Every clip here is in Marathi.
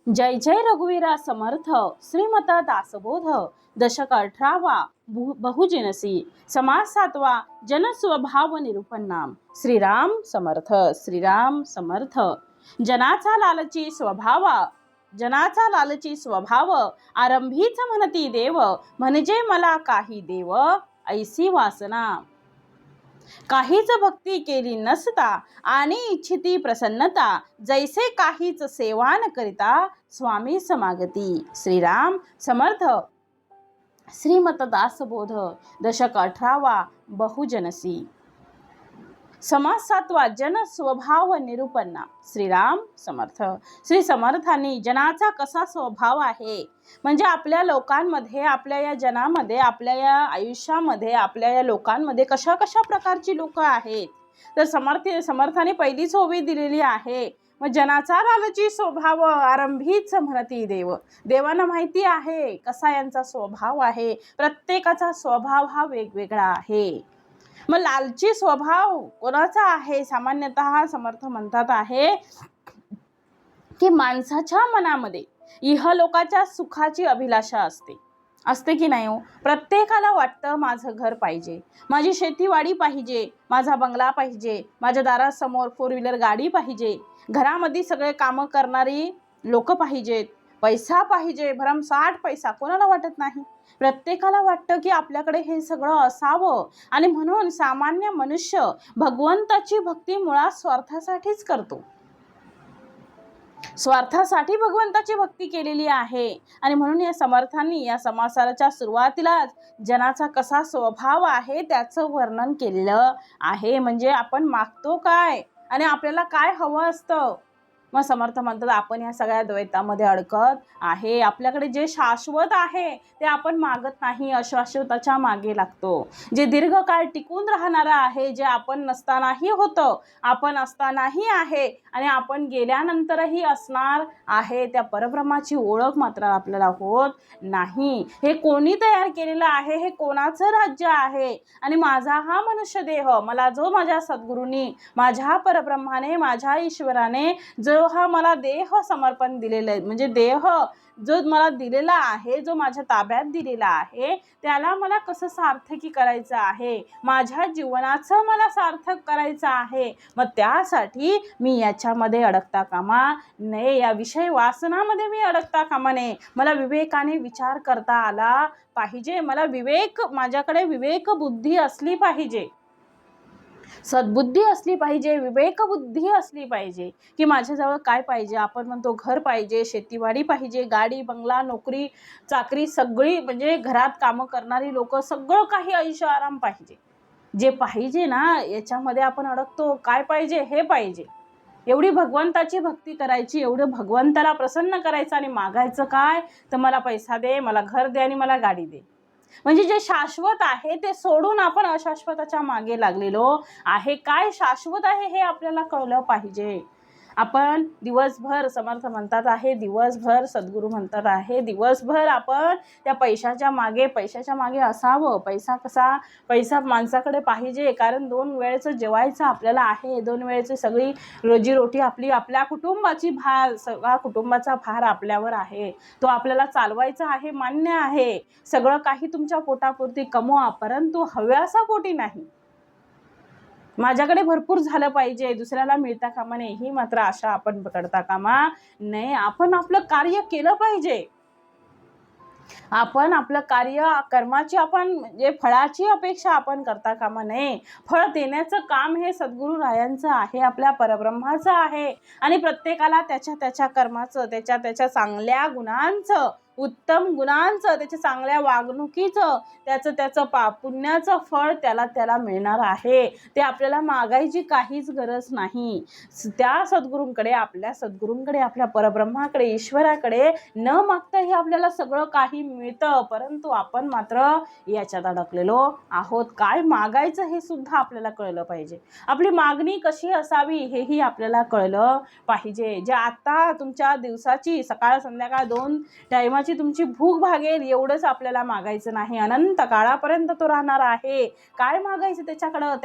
जय जय रघुवीरा समर्थ श्रीमत दासबोध दशक 18वा बहुजिनसी समास 7वा जनस्वभाव निरूपण नाम श्रीराम समर्थ जनाचा लालची स्वभाव आरंभीच म्हणती देव म्हणजे मला काही देव ऐसी वासना काहीच भक्ती केली नसता आणि इच्छिती प्रसन्नता जैसे काहीच सेवा न करिता स्वामी समागती श्रीराम समर्थ श्रीमत दासबोध दशक 18वा बहुजनसी समास 7वा जन स्वभाव निरूपण श्रीराम समर्थ श्री समर्थांनी जनाचा कसा स्वभाव आहे म्हणजे आपल्या लोकांमध्ये आपल्या या जनामध्ये आपल्या या आयुष्यामध्ये आपल्या या लोकांमध्ये कशा कशा प्रकारची लोक आहेत तर समर्थाने पहिलीच ओवी दिलेली आहे। मग जनाचा लालची स्वभाव आरंभीच म्हणती देव देवांना माहिती आहे कसा यांचा स्वभाव आहे। प्रत्येकाचा स्वभाव हा वेगवेगळा आहे। मग लालची स्वभाव कोणाचा आहे सामान्यतः समर्थ म्हणतात आहे की माणसाच्या मनामध्ये इहलोकाच्या सुखाची अभिलाषा असते की नाही हो। प्रत्येकाला वाटतं माझं घर पाहिजे, माझी शेतीवाडी पाहिजे, माझा बंगला पाहिजे, माझ्या दारासमोर 4 व्हीलर गाडी पाहिजे, घरामध्ये सगळे कामं करणारी लोक पाहिजेत, पैसा पाहिजे, भरमसाठ पैसा। कोणाला वाटत नाही? प्रत्येकाला वाटतं की आपल्याकडे हे सगळं असावं। आणि म्हणून सामान्य मनुष्य भगवंताची भक्ती मुळात स्वार्थासाठीच करतो, स्वार्थासाठी भगवंताची भक्ती केलेली आहे। आणि म्हणून या समर्थांनी या समासाच्या सुरुवातीलाच जनाचा कसा स्वभाव आहे त्याचं वर्णन केलेलं आहे। म्हणजे आपण मागतो काय आणि आपल्याला काय हवं असतं। मग समर्थ म्हणतात आपण या सगळ्या द्वैतामध्ये अडकत आहे। आपल्याकडे जे शाश्वत आहे ते आपण मागत नाही, अशाश्वताच्या मागे लागतो। जे दीर्घकाळ टिकून राहणारं आहे, जे आपण नसतानाही होतं, आपण असतानाही आहे आणि आपण गेल्यानंतरही असणार आहे, त्या परब्रह्माची ओळख मात्र आपल्याला होत नाही। हे कोणी तयार केलेलं आहे, हे कोणाचं राज्य आहे आणि माझा हा मनुष्य देह मला जो माझ्या सद्गुरूंनी, माझ्या परब्रह्माने, माझ्या ईश्वराने जो हा मला देह समर्पण दिलेलं आहे, म्हणजे देह जो मला दिलेला आहे, जो माझ्या ताब्यात दिलेला आहे, त्याला मला कसं सार्थकी करायचं आहे, माझ्या जीवनाचं मला सार्थक करायचं आहे। मग त्यासाठी मी याच्यामध्ये अडकता कामा नये, या विषय वासनामध्ये मी अडकता कामा नये। मला विवेकाने विचार करता आला पाहिजे, मला माझ्याकडे विवेक बुद्धी असली पाहिजे, सद्बुद्धी असली पाहिजे, विवेक बुद्धी असली पाहिजे की माझ्याजवळ काय पाहिजे। आपण म्हणतो घर पाहिजे, शेतीवाडी पाहिजे, गाडी बंगला, नोकरी चाकरी सगळी, म्हणजे घरात कामं करणारी लोक, सगळं काही ऐशो आराम पाहिजे। जे पाहिजे ना याच्यामध्ये आपण अडकतो। काय पाहिजे? हे पाहिजे। एवढी भगवंताची भक्ती करायची, एवढं भगवंताला प्रसन्न करायचं आणि मागायचं काय तर मला पैसा दे, मला घर दे आणि मला गाडी दे। म्हणजे जे शाश्वत आहे ते सोडून आपण अशाश्वताच्या मागे लागलेलो आहे। काय शाश्वत आहे हे आपल्याला कळलं पाहिजे। आपण दिवसभर समर्थ म्हणतात आहे, दिवसभर सद्गुरू म्हणतात आहे, दिवसभर आपण त्या पैशाच्या मागे असावं। पैसा माणसाकडे पाहिजे, कारण 2 वेळेचं जेवायचं आपल्याला आहे, 2 वेळेची सगळी रोजीरोटी आपल्या कुटुंबाची सगळा कुटुंबाचा भार आपल्यावर आहे, तो आपल्याला चालवायचा आहे, मान्य आहे। सगळं काही तुमच्या पोटापुरती कमवा, परंतु हव्यासापोटी नाही। माझ्याकडे भरपूर झालं पाहिजे, दुसऱ्याला मिळता कामा नये, ही मात्र आशा आपण पकडता कामा नये। आपण आपलं कार्य केलं पाहिजे, आपण आपलं कार्य कर्माची आपण म्हणजे फळाची अपेक्षा आपण करता कामा नये। फळ देण्याचं काम हे सद्गुरू रायांचं आहे, आपल्या परब्रह्माचं आहे आणि प्रत्येकाला त्याच्या कर्माचं, त्याच्या चांगल्या गुणांचं, उत्तम गुणांचं, त्याच्या चांगल्या वागणुकीचं, त्याचं पुण्याचं फळ त्याला मिळणार आहे। ते आपल्याला मागायची काहीच गरज नाही। त्या सद्गुरूंकडे, आपल्या परब्रह्माकडे, ईश्वराकडे न मागता हे आपल्याला सगळं काही मिळतं, परंतु आपण मात्र याच्यात अडकलेलो आहोत। काय मागायचं हे सुद्धा आपल्याला कळलं पाहिजे, आपली मागणी कशी असावी हेही आपल्याला कळलं पाहिजे। जे आता तुमच्या दिवसाची सकाळ संध्याकाळ 2 टायमाची पोटाची तुमची भूक भागेल एवढंच आपल्याला मागायचं नाही, अनंत काळापर्यंत तो राहणार आहे. काय मागायचं त्याच्याकडं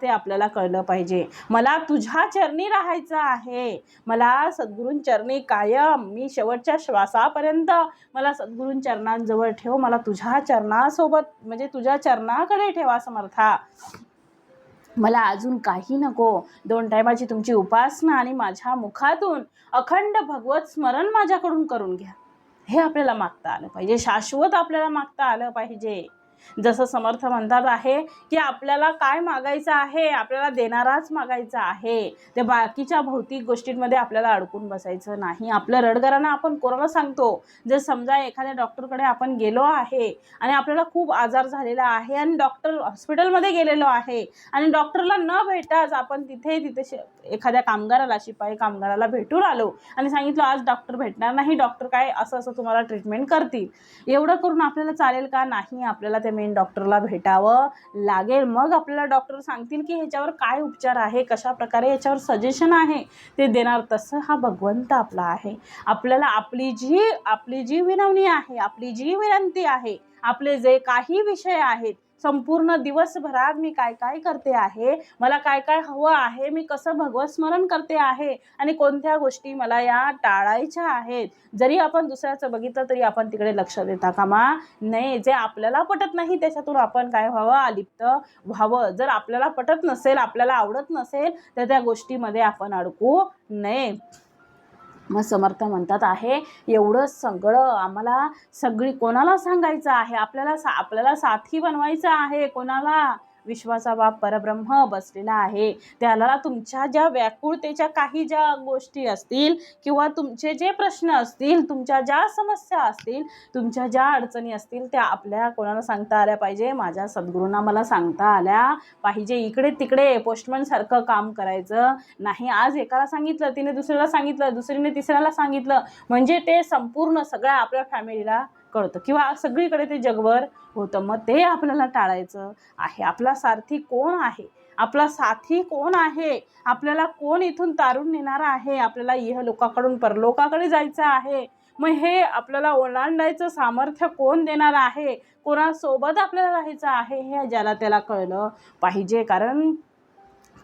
ते आपल्याला कळलं पाहिजे. मला तुझ्या चरणी राहायचं आहे, मला सद्गुरूंचरणी कायम, मी शेवटच्या श्वासापर्यंत मला सद्गुरूंचरणांजवळ ठेव, मला तुझ्या चरणासोबत म्हणजे तुझ्या चरणाकडे ठेवा समर्था. मला अजून काही नको. 2 टायमाची तुमची उपासना आणि माझ्या मुखातून अखंड भगवत स्मरण माझ्याकडून करून घ्या. हे आपल्याला मागता आलं पाहिजे, शाश्वत आपल्याला मागता आलं पाहिजे. जसं समर्थ म्हणतात आहे की आपल्याला काय मागायचं आहे, आपल्याला देणाराच मागायचा आहे. ते बाकीच्या भौतिक गोष्टींमध्ये आपल्याला अडकून बसायचं नाही. आपलं रडगाणं आपण कोणाला सांगतो? जर समजा एखाद्या डॉक्टरकडे आपण गेलो आहे आणि आपल्याला खूप आजार झालेला आहे आणि डॉक्टर हॉस्पिटलमध्ये गेलेलो आहे आणि डॉक्टरला न भेटताच आपण तिथे एखाद्या कामगाराला, शिपाई कामगाराला भेटून आलो आणि सांगितलं आज डॉक्टर भेटणार नाही, डॉक्टर काय असं तुम्हाला ट्रीटमेंट करतील. एवढं करून आपल्याला चालेल का? नाही, आपल्याला त्या मेन डॉक्टरला भेटावं लागेल. मग आपल्याला डॉक्टर सांगतील की ह्याच्यावर काय उपचार आहे, कशा प्रकारे याच्यावर सजेशन आहे ते देणार. तसं हा भगवंत आपला आहे. आपल्याला आपली जी विनवणी आहे, आपली जी विनंती आहे, आपले जे काही विषय आहेत, संपूर्ण दिवसभरात मी काय काय करते आहे, मला काय काय हवं आहे, मी कसं भगवत स्मरण करते आहे आणि कोणत्या गोष्टी मला या टाळायच्या आहेत. जरी आपण दुसऱ्याचं बघितलं तरी आपण तिकडे लक्ष देता कामा नये. जे आपल्याला पटत नाही त्याच्यातून आपण काय व्हावं? अलिप्त व्हावं. जर आपल्याला पटत नसेल, आपल्याला आवडत नसेल तर त्या गोष्टीमध्ये आपण अडकू नये. मग समर्थ म्हणतात आहे एवढं सगळं आम्हाला कोणाला सांगायचं आहे? आपल्याला साथी बनवायचं आहे. कोणाला? विश्वाचा बाप परब्रह्म बसलेला आहे. त्याला तुमच्या ज्या व्याकुळतेच्या काही ज्या गोष्टी असतील किंवा तुमचे जे प्रश्न असतील, तुमच्या ज्या समस्या असतील, तुमच्या ज्या अडचणी असतील त्या आपल्या कोणाला सांगता आल्या पाहिजे? माझ्या सद्गुरूंना मला सांगता आल्या पाहिजे. इकडे तिकडे पोस्टमन सारखं काम करायचं नाही. आज एकाला सांगितलं, तिने दुसऱ्याला सांगितलं, दुसरीने तिसऱ्याला सांगितलं, म्हणजे ते संपूर्ण सगळ्या आपल्या फॅमिलीला कळतं किंवा सगळीकडे ते जगभर होतं. मग ते आपल्याला टाळायचं आहे. आपला सारथी कोण आहे? आपला साथी कोण आहे? आपल्याला कोण इथून तारून नेणार आहे? आपल्याला इहलोकाकडून परलोकाकडे जायचं आहे. मग हे आपल्याला ओलांडायचं सामर्थ्य कोण देणार आहे? कोणासोबत आपल्याला राहायचं आहे? हे ज्याला त्याला कळलं पाहिजे. कारण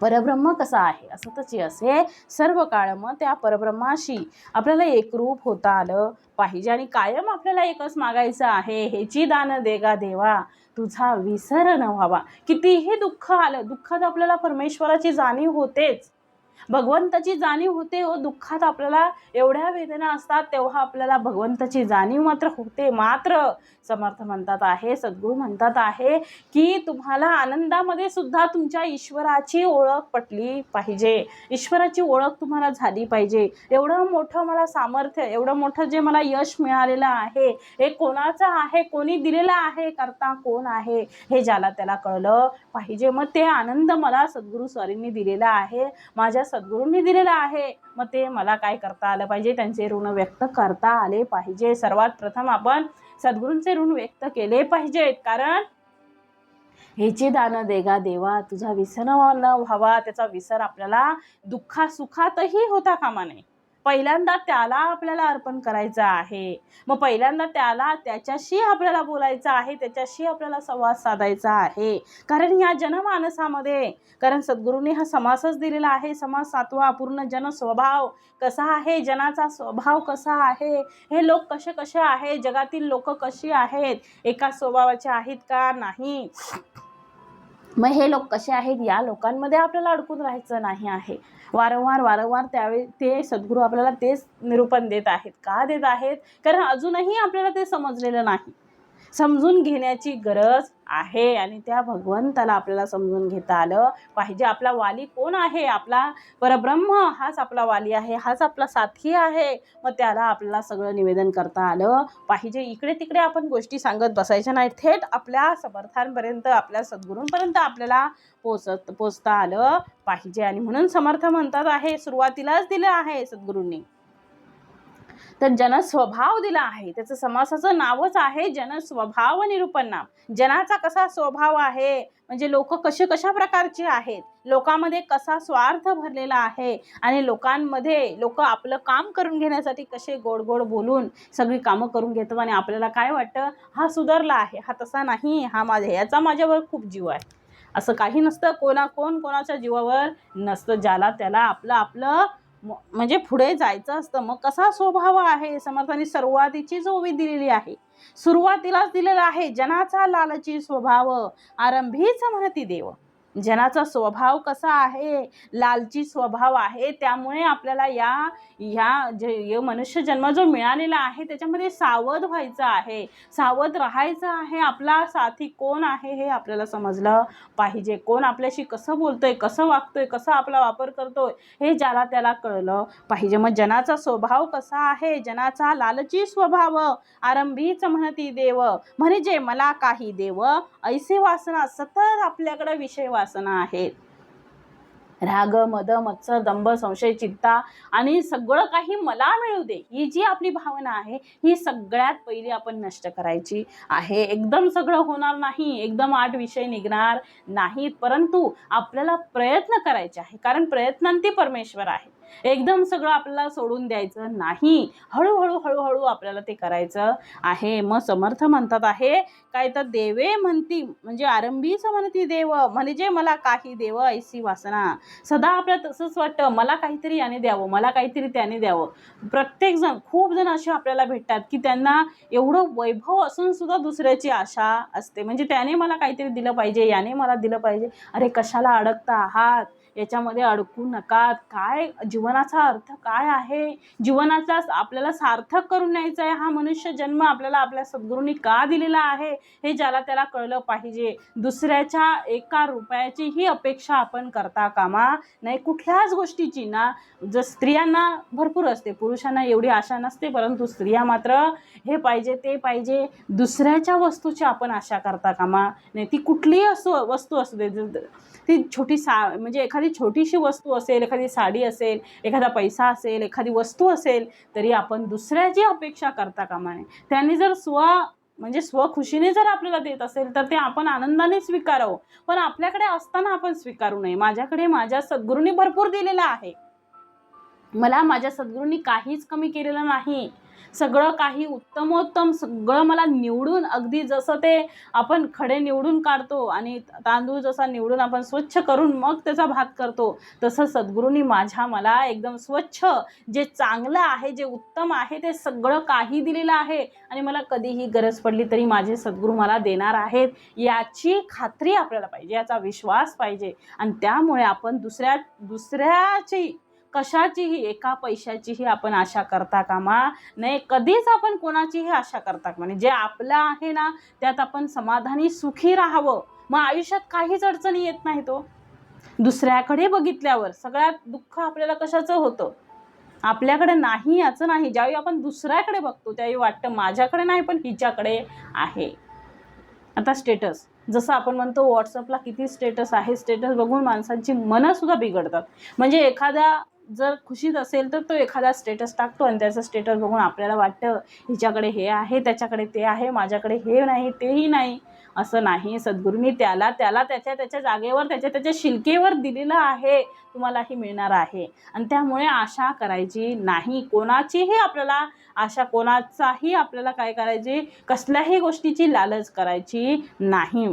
परब्रह्म कसा आहे? असतच असे सर्व काळ. मग त्या परब्रह्माशी आपल्याला एकरूप होता आलं पाहिजे आणि कायम आपल्याला एकच मागायचं आहे, हेची दान देगा देवा, तुझा विसर न व्हावा. कितीही दुःख आलं, दुःखात आपल्याला परमेश्वराची जाणीव होतेच, भगवंताची जाणीव होते. व दुःखात आपल्याला एवढ्या वेदना असतात तेव्हा आपल्याला भगवंताची जाणीव मात्र होते. मात्र समर्थ म्हणतात आहे, सद्गुरू म्हणतात आहे की तुम्हाला आनंदामध्ये सुद्धा तुमच्या ईश्वराची ओळख पटली पाहिजे, ईश्वराची ओळख तुम्हाला झाली पाहिजे. एवढं मोठं मला सामर्थ्य, एवढं मोठं जे मला यश मिळालेलं आहे, हे कोणाचं आहे, कोणी दिलेलं आहे, करता कोण आहे, हे ज्याला त्याला कळलं पाहिजे. मग ते आनंद मला सद्गुरू स्वारींनी दिलेला आहे, माझ्या सद्गुरूंनी दिलेला आहे. मग ते मला काय करता आलं पाहिजे? त्यांचे ऋण व्यक्त करता आले पाहिजे. सर्वात प्रथम आपण सद्गुरूंचे ऋण व्यक्त केले पाहिजेत. कारण हेची दान देगा देवा, तुझा विसर न व्हावा. त्याचा विसर आपल्याला दुःखासुखातही होता कामा नये. पहिल्यांदा त्याला आपल्याला अर्पण करायचं आहे. मग पहिल्यांदा त्याच्याशी आपल्याला बोलायचं आहे, त्याच्याशी आपल्याला संवाद साधायचा आहे. कारण या जनमानसामध्ये, कारण सद्गुरूंनी हा समासच दिलेला आहे, समास 7वा, पूर्ण जन स्वभाव कसा आहे, जनाचा स्वभाव कसा आहे, हे लोक कसे कसे आहेत, जगातील लोक कशी आहेत, एका स्वभावाचे आहेत का? नाही. मग हे लोक कसे आहेत? या लोकांमध्ये आपल्याला अडकून राहायचं नाही आहे. वारंवार त्यावेळी ते सद्गुरू आपल्याला तेच निरूपण देत आहेत. का देत आहेत? कारण अजूनही आपल्याला ते समजलेलं नाही. समजून घेण्याची गरज आहे आणि त्या भगवंताला आपल्याला समजून घेता आलं पाहिजे. आपला वाली कोण आहे? आपला परब्रह्म हाच आपला वाली आहे, हाच आपला साथी आहे. मग त्याला आपल्याला सगळं निवेदन करता आलं पाहिजे. इकडे तिकडे आपण गोष्टी सांगत बसायच्या नाही, थेट आपल्या समर्थांपर्यंत, आपल्या सद्गुरूंपर्यंत आपल्याला पोचता आलं पाहिजे. आणि म्हणून समर्थ म्हणतात आहे, सुरुवातीलाच दिलं आहे सद्गुरूंनी, तर जनस्वभाव दिला आहे. त्याचं समासाचं नावच आहे जनस्वभाव निरूपण नाम. जनाचा कसा स्वभाव आहे, म्हणजे लोक कशा प्रकारचे आहेत, लोकांमध्ये कसा स्वार्थ भरलेला आहे आणि लोक आपलं काम करून घेण्यासाठी कसे गोड गोड बोलून सगळी कामं करून घेतात आणि आपल्याला काय वाटतं, हा सुधारला आहे, हा तसा नाही, याचा माझ्यावर खूप जीव आहे. असं काही नसतं. कोणाच्या जीवावर नसतं. ज्याला त्याला आपलं आपलं म्हणजे पुढे जायचं असतं. मग कसा स्वभाव आहे, समर्थांनी सुरुवातीचीच ओवी दिलेली आहे. सुरुवातीलाच दिलेला आहे, जनाचा लालची स्वभाव आरंभीच म्हणती देव. जनाचा स्वभाव कसा आहे, लालची स्वभाव आहे. त्यामुळे आपल्याला जे मनुष्य जन्म जो मिळालेला आहे त्याच्यामध्ये सावध व्हायचं आहे, सावध राहायचं आहे. आपला साथी कोण आहे हे आपल्याला समजलं पाहिजे. कोण आपल्याशी कसं बोलतोय, कसं वागतोय, कसा आपला वापर करतोय हे ज्याला त्याला कळलं पाहिजे. मग जनाचा स्वभाव कसा आहे, जनाचा लालची स्वभाव आरंभीच म्हणती देव. म्हणजे मला काही देव ऐसे वासना, सतत आपल्याकडे विषय वासना आहेत. राग, मद, मत्सर, दंभ, संशय, चिंता आणि सगळं काही मला मिळू दे, ही जी आपली भावना आहे ही सगळ्यात पहिली आपण नष्ट करायची आहे. एकदम सगळं होणार नाही, एकदम 8 विषय निघणार नाहीत, परंतु आपल्याला प्रयत्न करायचे आहे. कारण प्रयत्नांती परमेश्वर आहे. एकदम सगळं आपल्याला सोडून द्यायचं नाही, हळूहळू आपल्याला ते करायचं आहे. मग समर्थ म्हणतात आहे काय, तर देवे म्हणती म्हणजे आरंभीच म्हणती देव. म्हणजे मला काही देव ऐसी वासना. सदा आपल्याला तसंच वाटतं, मला काहीतरी याने द्यावं, मला काहीतरी त्याने द्यावं. खूप जण असे आपल्याला भेटतात की त्यांना एवढं वैभव असून सुद्धा दुसऱ्याची आशा असते. म्हणजे त्याने मला काहीतरी दिलं पाहिजे, याने मला दिलं पाहिजे. अरे कशाला अडकता आहात, याच्यामध्ये अडकू नका. काय जीवनाचा अर्थ काय आहे, जीवनाचा आपल्याला सार्थक करून न्यायचा आहे. हा मनुष्य जन्म आपल्याला आपल्या सद्गुरूंनी का दिलेला आहे हे ज्याला त्याला कळलं पाहिजे. दुसऱ्याच्या 1 रुपयाची ही अपेक्षा आपण करता कामा नाही, कुठल्याच गोष्टीची ना. जर स्त्रियांना भरपूर असते, पुरुषांना एवढी आशा नसते, परंतु स्त्रिया मात्र हे पाहिजे ते पाहिजे, दुसऱ्याच्या वस्तूची आपण आशा करता कामा नाही. ती कुठलीही वस्तू असू दे, ती म्हणजे एखादी छोटीशी वस्तू असेल, एखादी साडी असेल, एखादा पैसा असेल, एखादी वस्तू असेल, तरी आपण दुसऱ्याची अपेक्षा करता कामा नये. त्यांनी जर स्वखुशीने जर आपल्याला देत असेल तर ते आपण आनंदाने स्वीकारावं, पण आपल्याकडे असताना आपण स्वीकारू नये. माझ्याकडे माझ्या सद्गुरूंनी भरपूर दिलेलं आहे, मला माझ्या सद्गुरूंनी काहीच कमी केलेलं नाही. सगळं काही उत्तमोत्तम सगळं मला निवडून, अगदी जसं ते आपण खडे निवडून काढतो आणि तांदूळ जसा निवडून आपण स्वच्छ करून मग त्याचा भात करतो, तसं सद्गुरूंनी मला एकदम स्वच्छ, जे चांगलं आहे, जे उत्तम आहे ते सगळं काही दिलेलं आहे. आणि मला कधीही गरज पडली तरी माझे सद्गुरू मला देणार आहेत, याची खात्री आपल्याला पाहिजे, याचा विश्वास पाहिजे. आणि त्यामुळे आपण दुसऱ्याची कशाचीही 1 पैशाचीही आपण आशा करता कामा नाही. कधीच आपण कोणाचीही आशा करता कामा नाही. जे आपलं आहे ना त्यात आपण समाधानी सुखी राहावं, मग आयुष्यात काहीच अडचणी येत नाही. तो दुसऱ्याकडे बघितल्यावर सगळ्यात दुःख आपल्याला कशाचं होतं, आपल्याकडे नाही याचं नाही. ज्यावेळी आपण दुसऱ्याकडे बघतो त्यावेळी वाटतं माझ्याकडे नाही पण हिच्याकडे आहे. आता स्टेटस, जसं आपण म्हणतो व्हॉट्सअपला किती स्टेटस आहे, स्टेटस बघून माणसांची मनं सुद्धा बिघडतात. म्हणजे एखादा जर खुशीत असेल तर तो एखादा स्टेटस टाकतो आणि त्याचं स्टेटस बघून आपल्याला वाटतं हिच्याकडे हे आहे, त्याच्याकडे ते आहे, माझ्याकडे हे नाही तेही नाही. असं नाही, सद्गुरूंनी त्याला त्याच्या जागेवर, त्याच्या शिलकेवर दिलेलं आहे, तुम्हालाही मिळणार आहे. आणि त्यामुळे आशा करायची नाही कोणाचीही, कोणाचाही आपल्याला काय करायची, कसल्याही गोष्टीची लालच करायची नाही.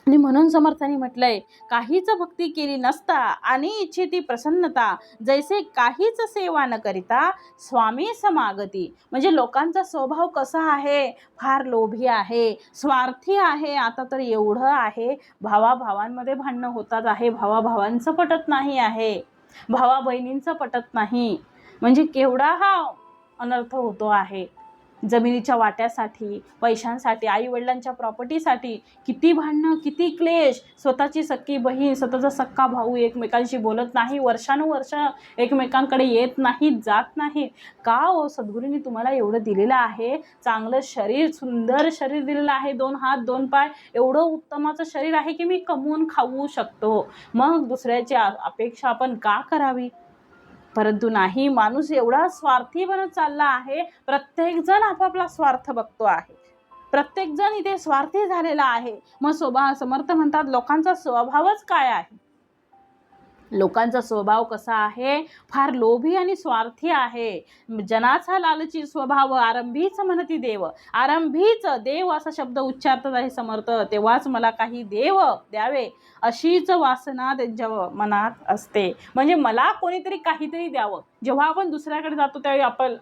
आणि म्हणून समर्थांनी म्हटलंय, काहीच भक्ती केली नसता आणि इच्छिती प्रसन्नता, जैसे काहीच सेवा न करिता स्वामी समागती. म्हणजे लोकांचा स्वभाव कसा आहे, फार लोभी आहे, स्वार्थी आहे. आता तर एवढं आहे, भावाभावांमध्ये भांडणं होतात आहे, भावाभावांचं पटत नाही आहे, भावा बहिणींचं पटत नाही. म्हणजे केवढा हा अनर्थ होतो आहे. जमिनीच्या वाट्यासाठी, पैशांसाठी, आई वडिलांच्या प्रॉपर्टीसाठी किती भांडणं, किती क्लेश. स्वतःची सख्खी बहीण, स्वतःचा सख्खा भाऊ एकमेकांशी बोलत नाही, वर्षानुवर्ष एकमेकांकडे येत नाहीत, जात नाहीत. का हो, सद्गुरूंनी तुम्हाला एवढं दिलेलं आहे, चांगलं शरीर, सुंदर शरीर दिलेलं आहे, 2 हात 2 पाय, एवढं उत्तमाचं शरीर आहे की मी कमवून खाऊ शकतो. मग दुसऱ्याची अपेक्षा आपण का करावी. परंतु नाही, माणूस एवढा स्वार्थी बनत चालला आहे. प्रत्येक जण आपापला स्वार्थ बघतो आहे. प्रत्येक जण इथे स्वार्थी झालेला आहे. मग समर्थ म्हणतात, लोकांचा स्वभावच काय आहे? लोकांचा स्वभाव कसा आहे? फार लोभी आणि स्वार्थी आहे. जनाचा लालची स्वभाव आरंभीच म्हणती देव. आरंभीच देव असा शब्द उच्चारतात आहे समर्थ. तेव्हाच मला काही देव द्यावे अशीच वासना त्यांच्या मनात असते. म्हणजे मला कोणीतरी काहीतरी द्यावं. जेव्हा आपण दुसऱ्याकडे जातो त्यावेळी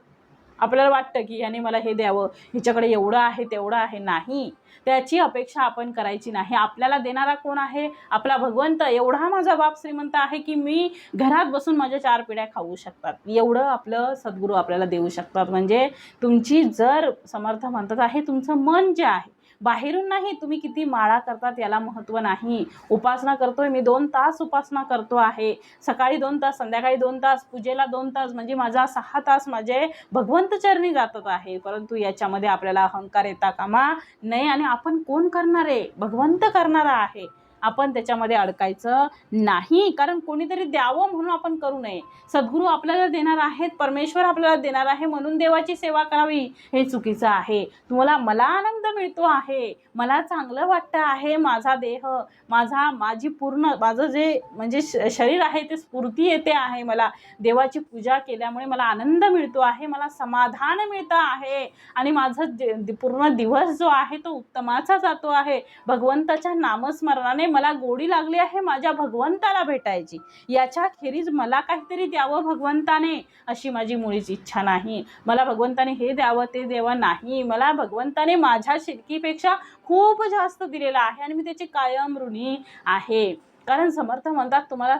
आपल्याला वाटतं की याने मला हे द्यावं, हिच्याकडे एवढं आहे तेवढं आहे. नाही, त्याची अपेक्षा आपण करायची नाही. आपल्याला देणारा कोण आहे? आपला भगवंत. एवढा माझा बाप श्रीमंत आहे की मी घरात बसून माझ्या 4 पिढ्या खाऊ शकतात, एवढं आपलं सद्गुरू आपल्याला देऊ शकतात. म्हणजे तुमची जर समर्थ म्हणतात आहे, तुमचं मन जे आहे, बाहेरून नाही, तुम्ही किती माळा करतात याला महत्त्व नाही. उपासना करतोय मी, 2 तास उपासना करतो आहे, सकाळी 2 तास, संध्याकाळी 2 तास, पूजेला 2 तास, म्हणजे माझा 6 तास माझे भगवंत चरणी जातात आहे. परंतु याच्यामध्ये आपल्याला अहंकार येता कामा नये. आणि आपण कोण करणार आहे? भगवंत करणारा आहे. आपण त्याच्यामध्ये अडकायचं नाही. कारण कोणीतरी द्यावं म्हणून आपण करू नये. सद्गुरू आपल्याला देणार आहेत, परमेश्वर आपल्याला देणार आहे म्हणून देवाची सेवा करावी, हे चुकीचं आहे. मला आनंद मिळतो आहे, मला चांगलं वाटतं आहे, माझा देह, माझं जे म्हणजे शरीर आहे ते स्फूर्ती येते आहे, मला देवाची पूजा केल्यामुळे मला आनंद मिळतो आहे, मला समाधान मिळतं आहे आणि माझं पूर्ण दिवस जो आहे तो उत्तमाचा जातो आहे. भगवंताच्या नामस्मरणाने मला गोडी लागली आहे माझ्या भगवंताला भेटायची. याच्या खेरीज मला काहीतरी द्यावं भगवंताने अशी माझी मुळीच इच्छा नाही. मला भगवंताने हे द्यावं ते द्यावं नाही. मला भगवंताने माझ्या शिलकीपेक्षा खूप जास्त दिलेलं आहे आणि मी त्याची कायम ऋणी आहे. कारण समर्थ म्हणतात, तुम्हाला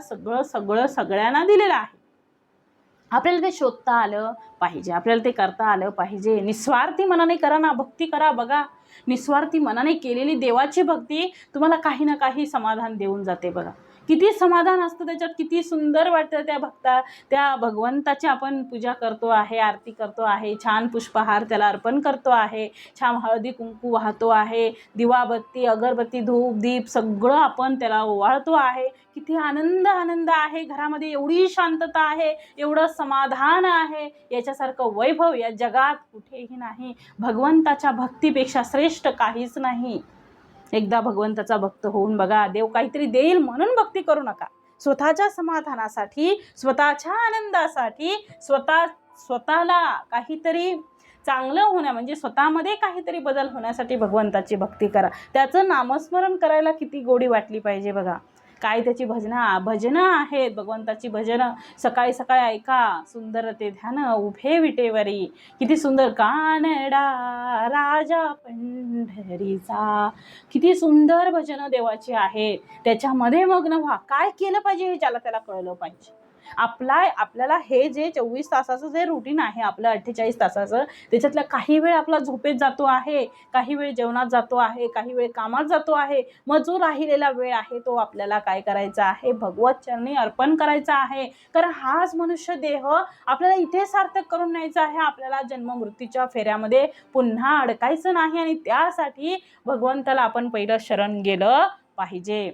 सगळ्यांना दिलेलं आहे. आपल्याला ते शोधता आलं पाहिजे, आपल्याला ते करता आलं पाहिजे. निस्वार्थी मनाने करा ना, भक्ती करा. बघा, निस्वार्थी मनाने केलेली देवाची भक्ती तुम्हाला काही ना काही समाधान देऊन जाते. बघा, किती समाधान असतं त्याच्यात, किती सुंदर वाटतं. त्या भगवंताची आपण पूजा करतो आहे, आरती करतो आहे, छान पुष्पहार त्याला अर्पण करतो आहे, छान हळदी कुंकू वाहतो आहे, दिवाबत्ती, अगरबत्ती, धूप दीप सगळं आपण त्याला ओवाळतो आहे. किती आनंद आहे घरामध्ये. एवढी शांतता आहे, एवढं समाधान आहे. याच्यासारखं वैभव या जगात कुठेही नाही. भगवंताच्या भक्तीपेक्षा श्रेष्ठ काहीच नाही. एकदा भगवंताचा भक्त होऊन बघा. देव काहीतरी देईल म्हणून भक्ती करू नका. स्वतःच्या समाधानासाठी, स्वतःच्या आनंदासाठी, स्वतःला काहीतरी चांगलं होण्या म्हणजे स्वतःमध्ये काहीतरी बदल होण्यासाठी भगवंताची भक्ती करा. त्याचं नामस्मरण करायला किती गोडी वाटली पाहिजे. बघा, काय त्याची भजनं आहेत. भगवंताची भजनं सकाळी सकाळी ऐका. सुंदर ते ध्यान उभे विटेवरी. किती सुंदर. कानडा राजा पंढरीचा. किती सुंदर भजनं देवाची आहेत. त्याच्यामध्ये मग्न व्हा. काय केलं पाहिजे हे ज्याला त्याला कळलं पाहिजे. आपल्याला हे जे 24 तासाचं जे रुटीन आहे आपलं, 48 तासाचं, त्याच्यातला काही वेळ आपला झोपेत जातो आहे, काही वेळ जेवणात जातो आहे, काही वेळ कामात जातो आहे. मग जो राहिलेला वेळ आहे तो आपल्याला काय करायचा आहे? भगवत चरणी अर्पण करायचा आहे. कारण हाच मनुष्य देह आपल्याला इथे सार्थक करून न्यायचा आहे. आपल्याला जन्म मृत्यूच्या फेऱ्यामध्ये पुन्हा अडकायचं नाही. आणि त्यासाठी भगवंताला आपण पहिलं शरण गेलं पाहिजे.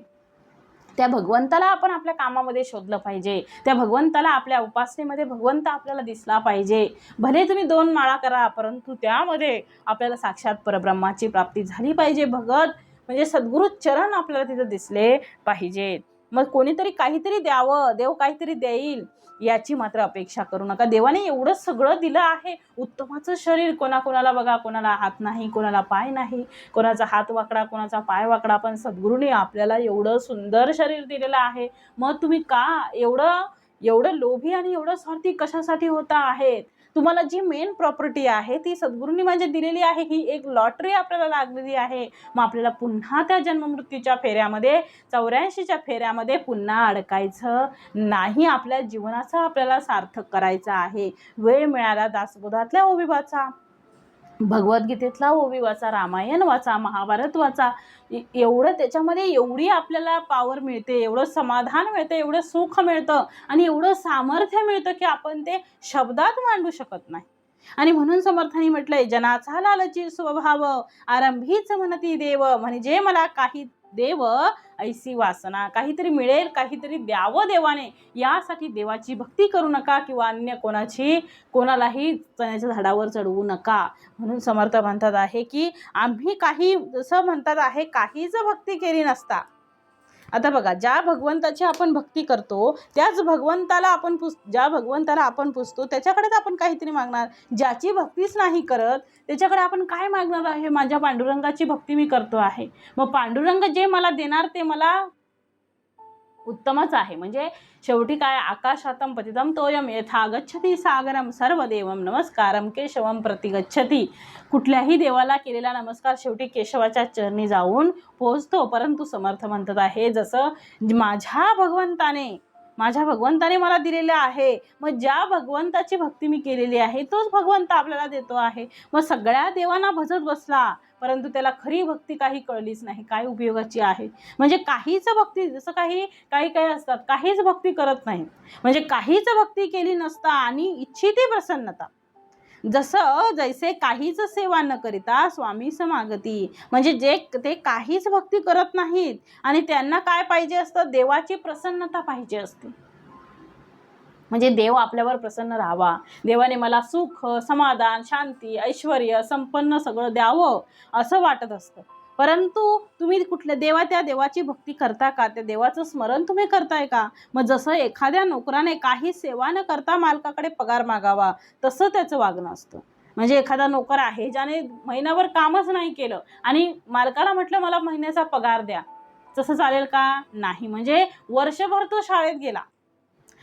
त्या भगवंताला आपण आपल्या कामामध्ये शोधलं पाहिजे. त्या भगवंताला आपल्या उपासनेमध्ये भगवंत आपल्याला दिसला पाहिजे. भले तुम्ही 2 माळा करा, परंतु त्यामध्ये आपल्याला साक्षात परब्रह्माची प्राप्ती झाली पाहिजे. म्हणजे सद्गुरू चरण आपल्याला तिथं दिसले पाहिजेत. मग कोणीतरी काहीतरी द्यावं, देव काहीतरी देईल याची मात्र अपेक्षा करू नका. देवाने एवढं सगळं दिलं आहे. उत्तमाचं शरीर. कोणाकोणाला बघा, कोणाला हात नाही, कोणाला पाय नाही, कोणाचा हात वाकडा, कोणाचा पाय वाकडा, पण सद्गुरूने आपल्याला एवढं सुंदर शरीर दिलेलं आहे. मग तुम्ही का एवढं लोभी आणि एवढं स्वार्थी कशासाठी होता आहेत? तुम्हाला जी मेन प्रॉपर्टी आहे ती सद्गुरूंनी म्हणजे दिलेली आहे. ही एक लॉटरी आपल्याला लागलेली आहे. मग आपल्याला पुन्हा त्या जन्ममृत्यूच्या फेऱ्यामध्ये, 84च्या फेऱ्यामध्ये पुन्हा अडकायचं नाही. आपल्या जीवनाचं आपल्याला सार्थक करायचं आहे. वेळ मिळाला दासबोधातल्या ओवी वाचा, भगवद्गीतेतला ओवी वाचा, रामायण वाचा, महाभारत वाचा. एवढं त्याच्यामध्ये एवढी आपल्याला पावर मिळते, एवढं समाधान मिळतं, एवढं सुख मिळतं आणि एवढं सामर्थ्य मिळतं की आपण ते शब्दात मांडू शकत नाही. आणि म्हणून समर्थांनी म्हटलंय, जनाचा लालची स्वभाव आरंभीच म्हणती देव. म्हणजे मला काही देव ऐसी वासना, काहीतरी मिळेल, काहीतरी द्यावं देवाने, यासाठी देवाची भक्ती करू नका किंवा अन्य कोणालाही चण्याच्या झाडावर चढवू नका. म्हणून समर्थ म्हणतात आहे की आम्ही काही जसं म्हणतात आहे काहीच भक्ती केली नसता. आता बघा, ज्या भगवंताची आपण भक्ती करतो त्याच भगवंताला ज्या भगवंताला आपण पुजतो त्याच्याकडेच आपण काहीतरी मागणार. ज्याची भक्तीच नाही करत त्याच्याकडे आपण काय मागणार आहे? माझ्या पांडुरंगाची भक्ती मी करतो आहे, मग पांडुरंग जे मला देणार ते मला उत्तमच आहे. म्हणजे शेवटी काय, आकाशातम पतितम तोयम यथा गच्छती सागरम सर्वदेवम नमस्कारम केशवम प्रति गच्छती. कुठल्याही देवाला केलेला नमस्कार शेवटी केशवाच्या चरणी जाऊन पोहोचतो. परंतु समर्थ म्हणतात आहे जसं माझ्या भगवंताने मला दिलेलं आहे, मग ज्या भगवंताची भक्ती मी केलेली आहे तोच भगवंत आपल्याला देतो आहे. मग सगळ्या देवांना भजत बसला परंतु त्याला खरी भक्ती काही कळलीच नाही, काय उपयोगाची आहे? म्हणजे काहीच भक्ती, जसं काही असतात काहीच भक्ती करत नाही, म्हणजे काहीच भक्ती केली नसता आणि इच्छिती प्रसन्नता. जैसे काहीच सेवा न करिता स्वामी समागती, म्हणजे ते काहीच भक्ती करत नाहीत आणि त्यांना काय पाहिजे असतं? देवाची प्रसन्नता पाहिजे असते. म्हणजे देव आपल्यावर प्रसन्न राहावा, देवाने मला सुख, समाधान, शांती, ऐश्वर्य, संपन्न सगळं द्यावं असं वाटत असतं. परंतु तुम्ही त्या देवाची भक्ती करता का? त्या देवाचं स्मरण तुम्ही करताय का? मग जसं एखाद्या नोकराने काही सेवा न करता मालकाकडे पगार मागावा तसं त्याचं वागणं असतं. म्हणजे एखादा नोकर आहे ज्याने महिनाभर कामच नाही केलं आणि मालकाला म्हटलं मला महिन्याचा पगार द्या, तसं चालेल का? नाही. म्हणजे वर्षभर तो शाळेत गेला,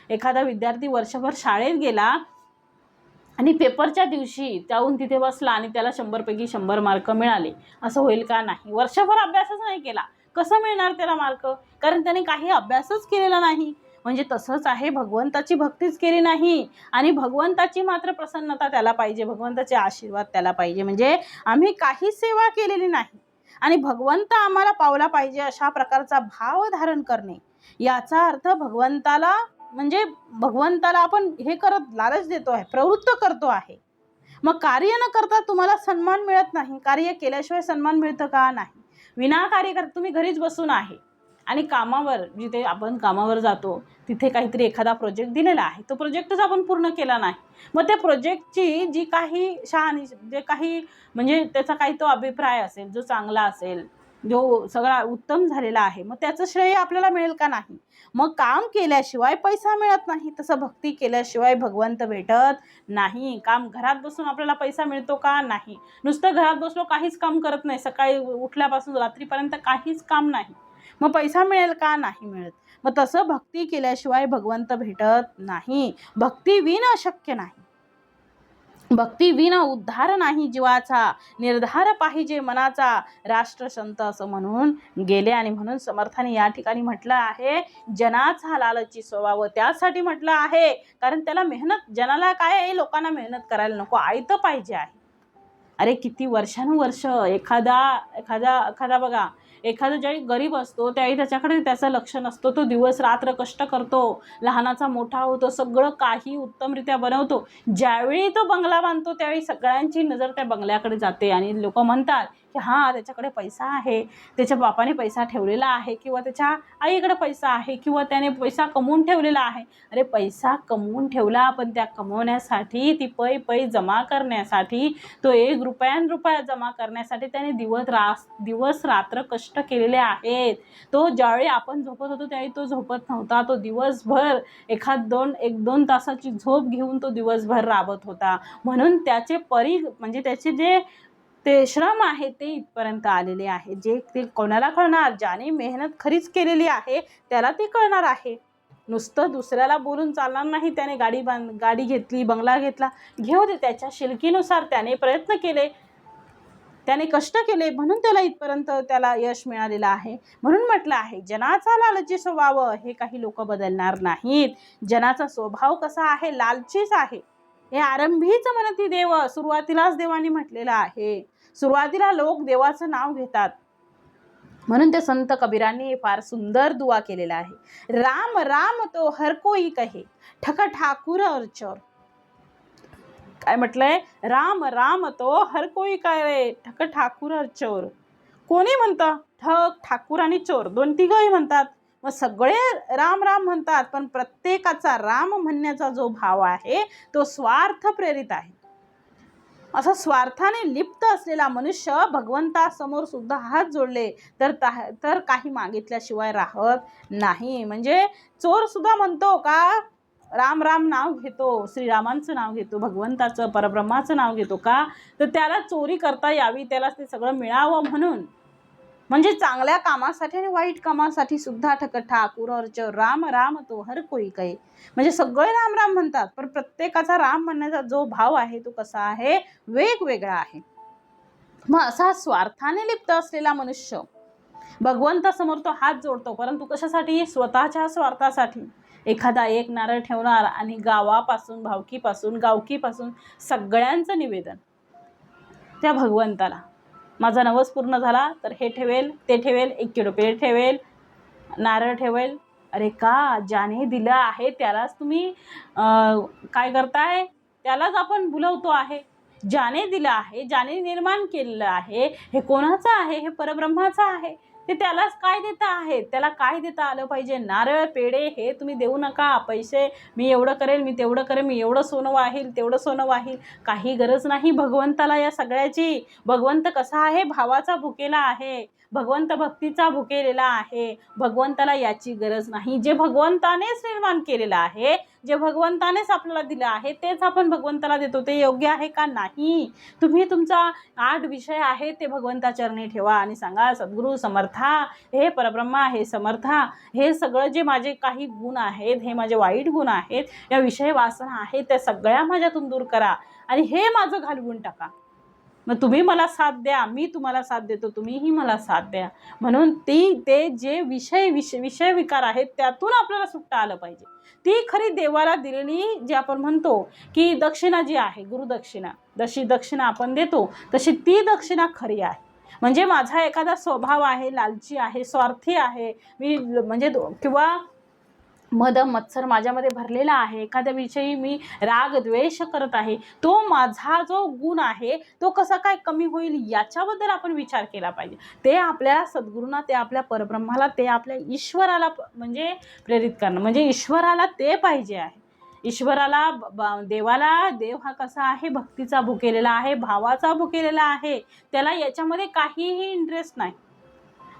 एखादा विद्यार्थी वर्षभर शाळेत गेला आणि पेपरच्या दिवशी जाऊन तिथे बसला आणि त्याला 100 पैकी 100 मार्क मिळाले, असं होईल का? नाही. वर्षभर अभ्यासच नाही केला, कसं मिळणार त्याला मार्क? कारण त्याने काही अभ्यासच केलेला नाही. म्हणजे तसंच आहे, भगवंताची भक्तीच केली नाही आणि भगवंताची मात्र प्रसन्नता त्याला पाहिजे, भगवंताचे आशीर्वाद त्याला पाहिजे. म्हणजे आम्ही काही सेवा केलेली नाही आणि भगवंत आम्हाला पावला पाहिजे अशा प्रकारचा भाव धारण करणे, याचा अर्थ भगवंताला आपण लालच देतो आहे, प्रवृत्त करतो आहे. मग कार्य न करता तुम्हाला सन्मान मिळत नाही. कार्य केल्याशिवाय सन्मान मिळतं का? नाही. विनाकार्य करता तुम्ही घरीच बसून आहे आणि जिथे आपण कामावर जातो तिथे काहीतरी एखादा प्रोजेक्ट दिलेला आहे, तो प्रोजेक्टच आपण पूर्ण केला नाही. मग त्या प्रोजेक्टची जे काही म्हणजे त्याचा काही तो अभिप्राय असेल जो चांगला असेल, जो सगळा उत्तम झालेला आहे, मग त्याचं श्रेय आपल्याला मिळेल का? नाही. मग काम केल्याशिवाय पैसा मिळत नाही, तसं भक्ती केल्याशिवाय भगवंत भेटत नाही. घरात बसून आपल्याला पैसा मिळतो का? नाही. नुसतं घरात बसलो काहीच काम करत नाही, सकाळी उठल्यापासून रात्रीपर्यंत काहीच काम नाही, मग पैसा मिळेल का? नाही मिळत. मग तसं भक्ती केल्याशिवाय भगवंत भेटत नाही. भक्ती विना शक्य नाही, भक्ती विना उद्धार नाही जीवाचा, निर्धार पाहिजे मनाचा, राष्ट्र संत असं म्हणून गेले. आणि म्हणून समर्थाने या ठिकाणी म्हटलं आहे जनाचा लालची स्वभाव. त्यासाठी म्हटलं आहे कारण त्याला जनाला काय आहे, लोकांना मेहनत करायला नको, आयतं पाहिजे आहे. अरे किती वर्षानुवर्ष एखादा बघा, एखादा ज्यावेळी गरीब असतो त्यावेळी त्याच्याकडे त्याचं लक्ष नसतो, तो दिवस रात्र कष्ट करतो, लहानाचा मोठा होतो, सगळं काही उत्तमरित्या बनवतो. ज्यावेळी तो बंगला बांधतो त्यावेळी सगळ्यांची नजर त्या बंगल्याकडे जाते आणि लोक म्हणतात की हां त्याच्याकडे पैसा आहे, त्याच्या बापाने पैसा ठेवलेला आहे किंवा त्याच्या आईकडे पैसा आहे किंवा त्याने पैसा कमवून ठेवलेला आहे. अरे पैसा कमवून ठेवला, पण त्या कमवण्यासाठी ती पै जमा करण्यासाठी, तो 1 रुपया जमा करण्यासाठी त्याने दिवस रात्र कष्ट केलेले आहेत. तो ज्यावेळी आपण झोपत होतो त्यावेळी तो झोपत नव्हता, तो दिवसभर 1-2 तासाची झोप घेऊन तो दिवसभर राबत होता. म्हणून त्याचे म्हणजे त्याचे जे ते श्रम आहे ते इथपर्यंत आलेले आहे. ते कोणाला कळणार? ज्याने मेहनत खरीच केलेली आहे त्याला ते कळणार आहे. नुसतं दुसऱ्याला बोलून चालणार नाही. त्याने गाडी घेतली, बंगला घेतला, घेऊ दे, त्याच्या शिल्कीनुसार त्याने प्रयत्न केले, त्याने कष्ट केले, म्हणून त्याला इथपर्यंत यश मिळालेलं आहे. म्हणून म्हटलं आहे जनाचा लालची स्वभाव, हे काही लोक बदलणार नाहीत. जनाचा स्वभाव कसा आहे? लालचीच आहे. हे आरंभीच म्हणती देव, सुरुवातीलाच देवानी म्हटलेलं आहे. सुरुवातीला लोक देवाचं नाव घेतात, म्हणून ते संत कबीरांनी फार सुंदर दुआ केलेला आहे. राम राम तो हर कोई कहे, ठक ठाकुर और चोर. काय म्हटलंय? राम राम तो हर कोई कहे, ठक ठाकुर और चोर. कोणी म्हणतं? ठग, ठाकूर आणि चोर, दोन तिघही म्हणतात. मग सगळे राम राम म्हणतात, पण प्रत्येकाचा राम म्हणण्याचा जो भाव आहे तो स्वार्थ प्रेरित आहे. असा स्वार्थाने लिप्त असलेला मनुष्य भगवंतासमोर सुद्धा हात जोडले तर काही मागितल्याशिवाय राहत नाही. म्हणजे चोर सुद्धा म्हणतो का राम राम नाव घेतो, श्रीरामांचं नाव घेतो, भगवंताचं परब्रह्माचं नाव घेतो का, तर त्याला चोरी करता यावी, त्याला ते सगळं मिळावं म्हणून. म्हणजे चांगल्या कामासाठी आणि वाईट कामासाठी सुद्धा ठाकूर और चोर राम राम तो हर कोई कहे. म्हणजे सगळे राम राम म्हणतात, पण प्रत्येकाचा राम म्हणण्याचा जो भाव आहे तो कसा आहे, वेगवेगळा आहे. मग असा स्वार्थाने लिप्त असलेला मनुष्य भगवंतासमोर तो हात जोडतो, परंतु कशासाठी? स्वतःच्या स्वार्थासाठी. एखादा एक नारळ ठेवणार आणि गावापासून, भावकीपासून, गावकीपासून सगळ्यांचं निवेदन त्या भगवंताला. माझा नवस पूर्ण झाला तर हे ठेवेल, ते ठेवेल, 1 किलो पेढे ठेवेल, नारळ ठेवेल. अरे का? ज्याने दिलं आहे त्यालाच तुम्ही काय करताय? त्यालाच आपण भुलवतो आहे. ज्याने दिलं आहे, ज्याने निर्माण केलेलं आहे, हे कोणाचं आहे? हे परब्रह्माचं आहे. ते त्यालाच काय देता आहेत? त्याला काय देता आलं पाहिजे? नारळ, पेढे हे तुम्ही देऊ नका. पैसे मी एवढं करेल, मी तेवढं करेल, मी एवढं सोनं वाहील, तेवढं सोनं वाहील, काही गरज नाही भगवंताला या सगळ्याची. भगवंत कसा आहे? भावाचा भुकेला आहे, भगवंत भक्तीचा भुकेलेला आहे. भगवंताला याची गरज नाही. जे भगवंतानेच निर्माण केलेलं आहे, जे भगवंतानेच आपल्याला दिलं आहे, तेच आपण भगवंताला देतो. ते योग्य आहे का? नाही. तुम्ही तुमचा 8 विषय आहेत ते भगवंता चरणी ठेवा आणि सांगा, सद्गुरू समर्था, हे परब्रह्मा, हे समर्था, हे सगळं जे माझे काही गुण आहेत, हे माझे वाईट गुण आहेत, या विषय वासना आहेत, त्या सगळ्या माझ्यातून दूर करा आणि हे माझं घालवून टाका. मग तुम्ही मला साथ द्या, मी तुम्हाला साथ देतो, तुम्हीही मला साथ द्या. म्हणून ते जे विषय विकार आहेत त्यातून आपल्याला सुटता आलं पाहिजे. ती खरी देवाला दिलेली, जी आपण म्हणतो की दक्षिणा जी आहे, गुरुदक्षिणा, जशी दक्षिणा आपण देतो तशी ती दक्षिणा खरी आहे. म्हणजे माझा एखादा स्वभाव आहे, लालची आहे, स्वार्थी आहे, मी म्हणजे किंवा मद मत्सर माझ्यामध्ये भरलेला आहे, एखाद्या विषयी मी राग द्वेष करत आहे, तो माझा जो गुण आहे तो कसा काय कमी होईल याच्याबद्दल आपण विचार केला पाहिजे. ते आपल्या सद्गुरूंना, ते आपल्या परब्रह्माला, ते आपल्या ईश्वराला म्हणजे प्रेरित करणं, म्हणजे ईश्वराला ते पाहिजे आहे. ईश्वराला, देवाला, देव हा कसा आहे? भक्तीचा भुकेलेला आहे, भावाचा भुकेलेला आहे, त्याला याच्यामध्ये काहीही इंटरेस्ट नाही.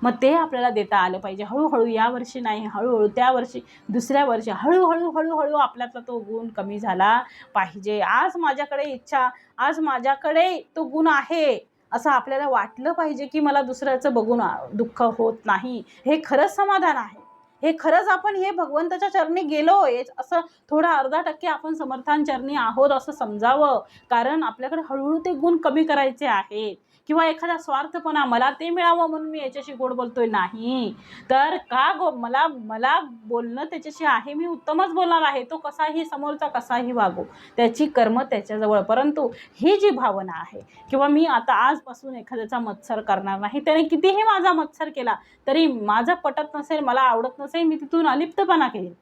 मग ते आपल्याला देता आलं पाहिजे. हळूहळू, या वर्षी नाही, हळूहळू त्या वर्षी, दुसऱ्या वर्षी, हळूहळू हळूहळू आपल्यातला तो गुण कमी झाला पाहिजे. आज माझ्याकडे इच्छा, आज माझ्याकडे तो गुण आहे असं आपल्याला वाटलं पाहिजे, की मला दुसऱ्याचं बघून दुःख होत नाही. हे खरंच समाधान आहे. हे खरंच आपण हे भगवंताच्या चरणी गेलोय असं थोडा अर्धा% आपण समर्थांचरणी आहोत असं समजावं. कारण आपल्याकडे हळूहळू ते गुण कमी करायचे आहेत. किंवा एखादा स्वार्थपणा, मला ते मिळावं म्हणून मी याच्याशी गोड बोलतोय, नाही तर का मला बोलणं त्याच्याशी आहे, मी उत्तमच बोलणार आहे. तो कसाही समोरचा कसाही वागो, त्याची कर्म त्याच्याजवळ. परंतु ही जी भावना आहे, किंवा मी आता आजपासून एखाद्याचा मत्सर करणार नाही, त्याने कितीही माझा मत्सर केला तरी माझं पटत नसेल, मला आवडत नसेल, मी तिथून अलिप्तपणा केली,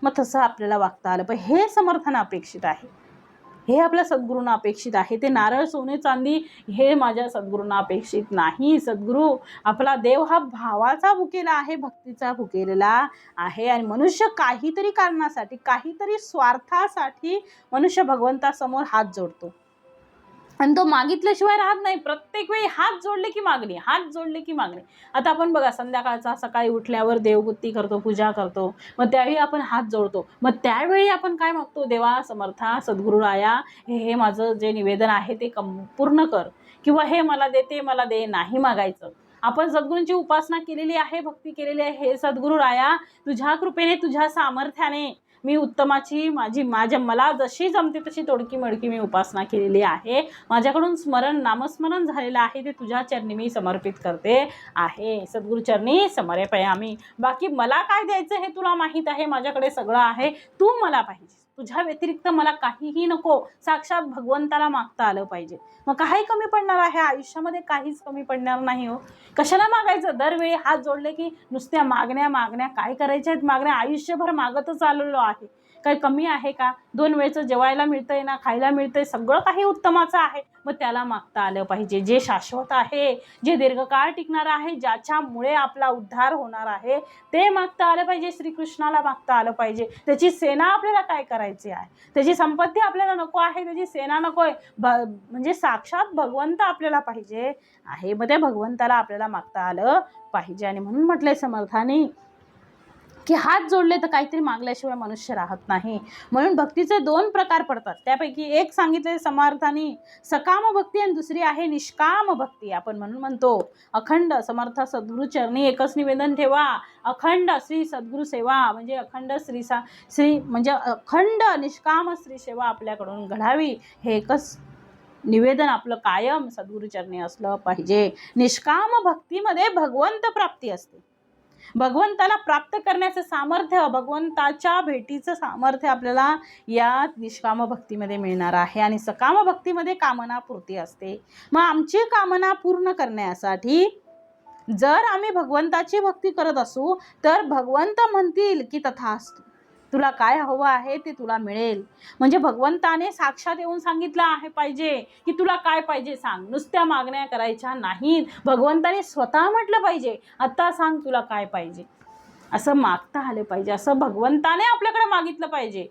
मग तसं आपल्याला वागता आलं पाहिजे. हे समर्थन अपेक्षित आहे, हे आपल्या सद्गुरूंना अपेक्षित आहे. ते नारळ, सोने, चांदी हे माझ्या सद्गुरूंना अपेक्षित नाही. सद्गुरू, आपला देव हा भावाचा भुकेला आहे, भक्तीचा भुकेलेला आहे. आणि मनुष्य काहीतरी कारणासाठी, काहीतरी स्वार्थासाठी मनुष्य भगवंतासमोर हात जोडतो आणि तो मागितल्याशिवाय राहत नाही. प्रत्येक वेळी हात जोडले की मागणी, हात जोडले की मागणी. आता आपण बघा, संध्याकाळचा सकाळी उठल्यावर देवबुत्ती करतो, पूजा करतो, मग त्यावेळी आपण हात जोडतो. मग त्यावेळी आपण काय मागतो? देवा समर्था, सद्गुरुराया, हे माझं जे निवेदन आहे ते पूर्ण कर, किंवा हे मला दे, ते मला दे, नाही मागायचं. आपण सद्गुरूंची उपासना केलेली आहे, भक्ती केलेली आहे. हे सद्गुरुराया, तुझ्या कृपेने, तुझ्या सामर्थ्याने मी उत्तमाची, मला जशी जमते तशी तोडकी मडकी मी उपासना केलेली आहे. माझ्याकडून नामस्मरण झालेलं आहे, ते तुझ्या चरणी मी समर्पित करते आहे. सद्गुरू चरणी समर्पयामी. बाकी मला काय द्यायचं हे तुला माहीत आहे, माझ्याकडे सगळं आहे, तू मला पाहिजे, तुझ्या व्यतिरिक्त मला काहीही नको. साक्षात भगवंताला मागता आलं पाहिजे. मग काही कमी पडणार आहे आयुष्यामध्ये? काहीच कमी पडणार नाही हो. कशाला मागायचं? दरवेळी हात जोडले की नुसत्या मागण्या, काय करायच्या आहेत मागण्या? आयुष्यभर मागतच आलेलो आहे. काही कमी आहे का? 2 वेळचं जेवायला मिळतंय ना, खायला मिळतंय, सगळं काही उत्तमाचं आहे. मग त्याला मागता आलं पाहिजे. जे शाश्वत आहे, जे दीर्घकाळ टिकणारं आहे, ज्याच्यामुळे आपला उद्धार होणार आहे, ते मागता आलं पाहिजे. श्रीकृष्णाला मागता आलं पाहिजे. त्याची सेना आपल्याला काय करायची आहे, त्याची संपत्ती आपल्याला नको आहे, त्याची सेना नको आहे. म्हणजे साक्षात भगवंत आपल्याला पाहिजे आहे. मग त्या भगवंताला आपल्याला मागता आलं पाहिजे. आणि म्हणून म्हटलंय समर्थाने की हात जोडले तर काहीतरी मागल्याशिवाय मनुष्य राहत नाही. म्हणून भक्तीचे 2 प्रकार पडतात. त्यापैकी एक सांगितले समर्थांनी सकाम भक्ती आणि दुसरी आहे निष्काम भक्ती. आपण म्हणून म्हणतो अखंड समर्थ सद्गुरु चरणी एकच निवेदन ठेवा, अखंड श्री सद्गुरु सेवा, म्हणजे अखंड श्री म्हणजे अखंड निष्काम श्री सेवा आपल्याकडून घडावी, हे एकच निवेदन आपलं कायम सद्गुरुचरणी असलं पाहिजे. निष्काम भक्तीमध्ये भगवंत प्राप्ती असते. भगवंताला प्राप्त करण्याचं सामर्थ्य, भगवंताच्या भेटीचं सामर्थ्य आपल्याला या निष्काम भक्तीमध्ये मिळणार आहे. आणि सकाम भक्तीमध्ये कामना पूर्ती असते. मग आमची कामना पूर्ण करण्यासाठी जर आम्ही भगवंताची भक्ती करत असू तर भगवंत म्हणतील की तथास्तु, तुला काय हवं आहे ते तुला मिळेल. म्हणजे भगवंताने साक्षात येऊन सांगितलं आहे पाहिजे की तुला काय पाहिजे सांग, नुसत्या मागण्या करायच्या नाहीत. भगवंताने स्वतः म्हटलं पाहिजे आता सांग तुला काय पाहिजे, असं मागता आलं पाहिजे. असं भगवंताने आपल्याकडे मागितलं पाहिजे.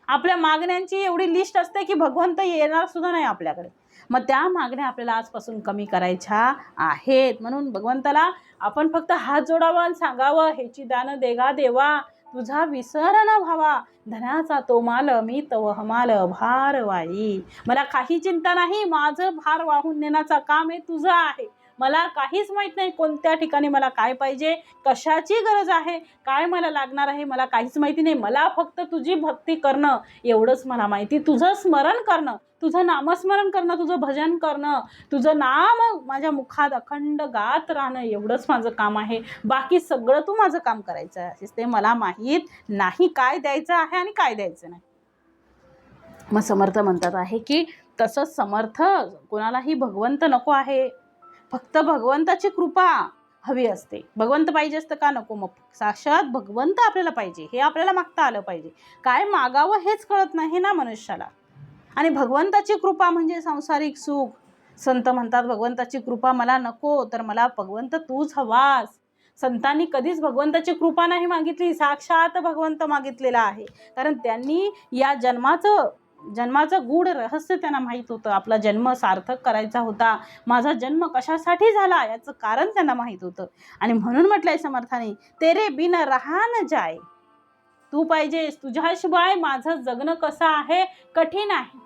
आपल्या मागण्यांची एवढी लिस्ट असते की भगवंत येणार सुद्धा नाही आपल्याकडे. मग त्या मागण्या आपल्याला आजपासून कमी करायच्या आहेत. म्हणून भगवंताला आपण फक्त हात जोडावा आणि सांगावं, हेची दान देगा देवा, तुझा विसर न व्हावा, धनाचा तो माल मी तव हमाल भार वाई. मला काही चिंता नाही, माझं भार वाहून नेण्याचं काम हे तुझं आहे. मला काहीच माहीत नाही कोणत्या ठिकाणी मला काय पाहिजे, कशाची गरज आहे, काय मला लागणार आहे, मला काहीच माहिती नाही. मला फक्त तुझी भक्ती करणं एवढंच मला माहिती. तुझं स्मरण करणं, तुझं नामस्मरण करणं, तुझं भजन करणं, तुझं नाम माझ्या मुखात अखंड गात राहणं, एवढंच माझं काम आहे. बाकी सगळं तू माझं काम करायचं आहे ते मला माहीत नाही, काय द्यायचं आहे आणि काय द्यायचं नाही. मग समर्थ म्हणतात आहे की तसंच समर्थ कोणालाही भगवंत नको आहे, फक्त भगवंताची कृपा हवी असते. भगवंत पाहिजे असतं का? नको. मग साक्षात भगवंत आपल्याला पाहिजे, हे आपल्याला मागता आलं पाहिजे. काय मागावं हेच कळत नाही ना मनुष्याला. आणि भगवंताची कृपा म्हणजे सांसारिक सुख. संत म्हणतात भगवंताची कृपा मला नको, तर मला भगवंत तूच हवास. संतांनी कधीच भगवंताची कृपा नाही मागितली, साक्षात भगवंत मागितलेला आहे. कारण त्यांनी या जन्माचं गूढ रहस्य त्यांना माहीत होतं. आपला जन्म सार्थक करायचा होता, माझा जन्म कशासाठी झाला याचं कारण त्यांना माहीत होतं. आणि म्हणून म्हटलंय समर्थाने तेरे बिन रहा न जाए, तू पाहिजेस. तुझ्याशिवाय माझं जगणं कसं आहे, कठीण आहे.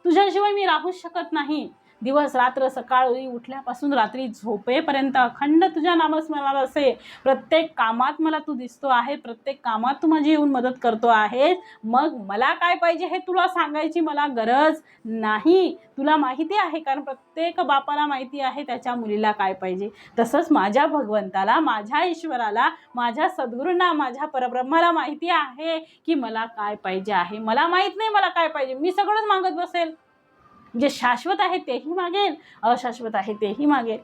तुझ्याशिवाय मी राहूच शकत नाही. दिवस रात्र, सकाळी उठल्यापासून रात्री झोपेपर्यंत अखंड तुझ्या नामस्मरणात असे. प्रत्येक कामात मला तू दिसतो आहे, प्रत्येक कामात तू माझी येऊन मदत करतो आहेस. मग मला काय पाहिजे हे तुला सांगायची मला गरज नाही. तुला माहिती आहे, कारण प्रत्येक बापाला माहिती आहे त्याच्या मुलीला काय पाहिजे. तसंच माझ्या भगवंताला, माझ्या ईश्वराला, माझ्या सद्गुरूंना, माझ्या परब्रह्माला माहिती आहे की मला काय पाहिजे आहे. मला माहीत नाही मला काय पाहिजे, मी सगळंच मागत बसेल. जे शाश्वत आहे तेही मागेल, अशाश्वत आहे तेही मागेल,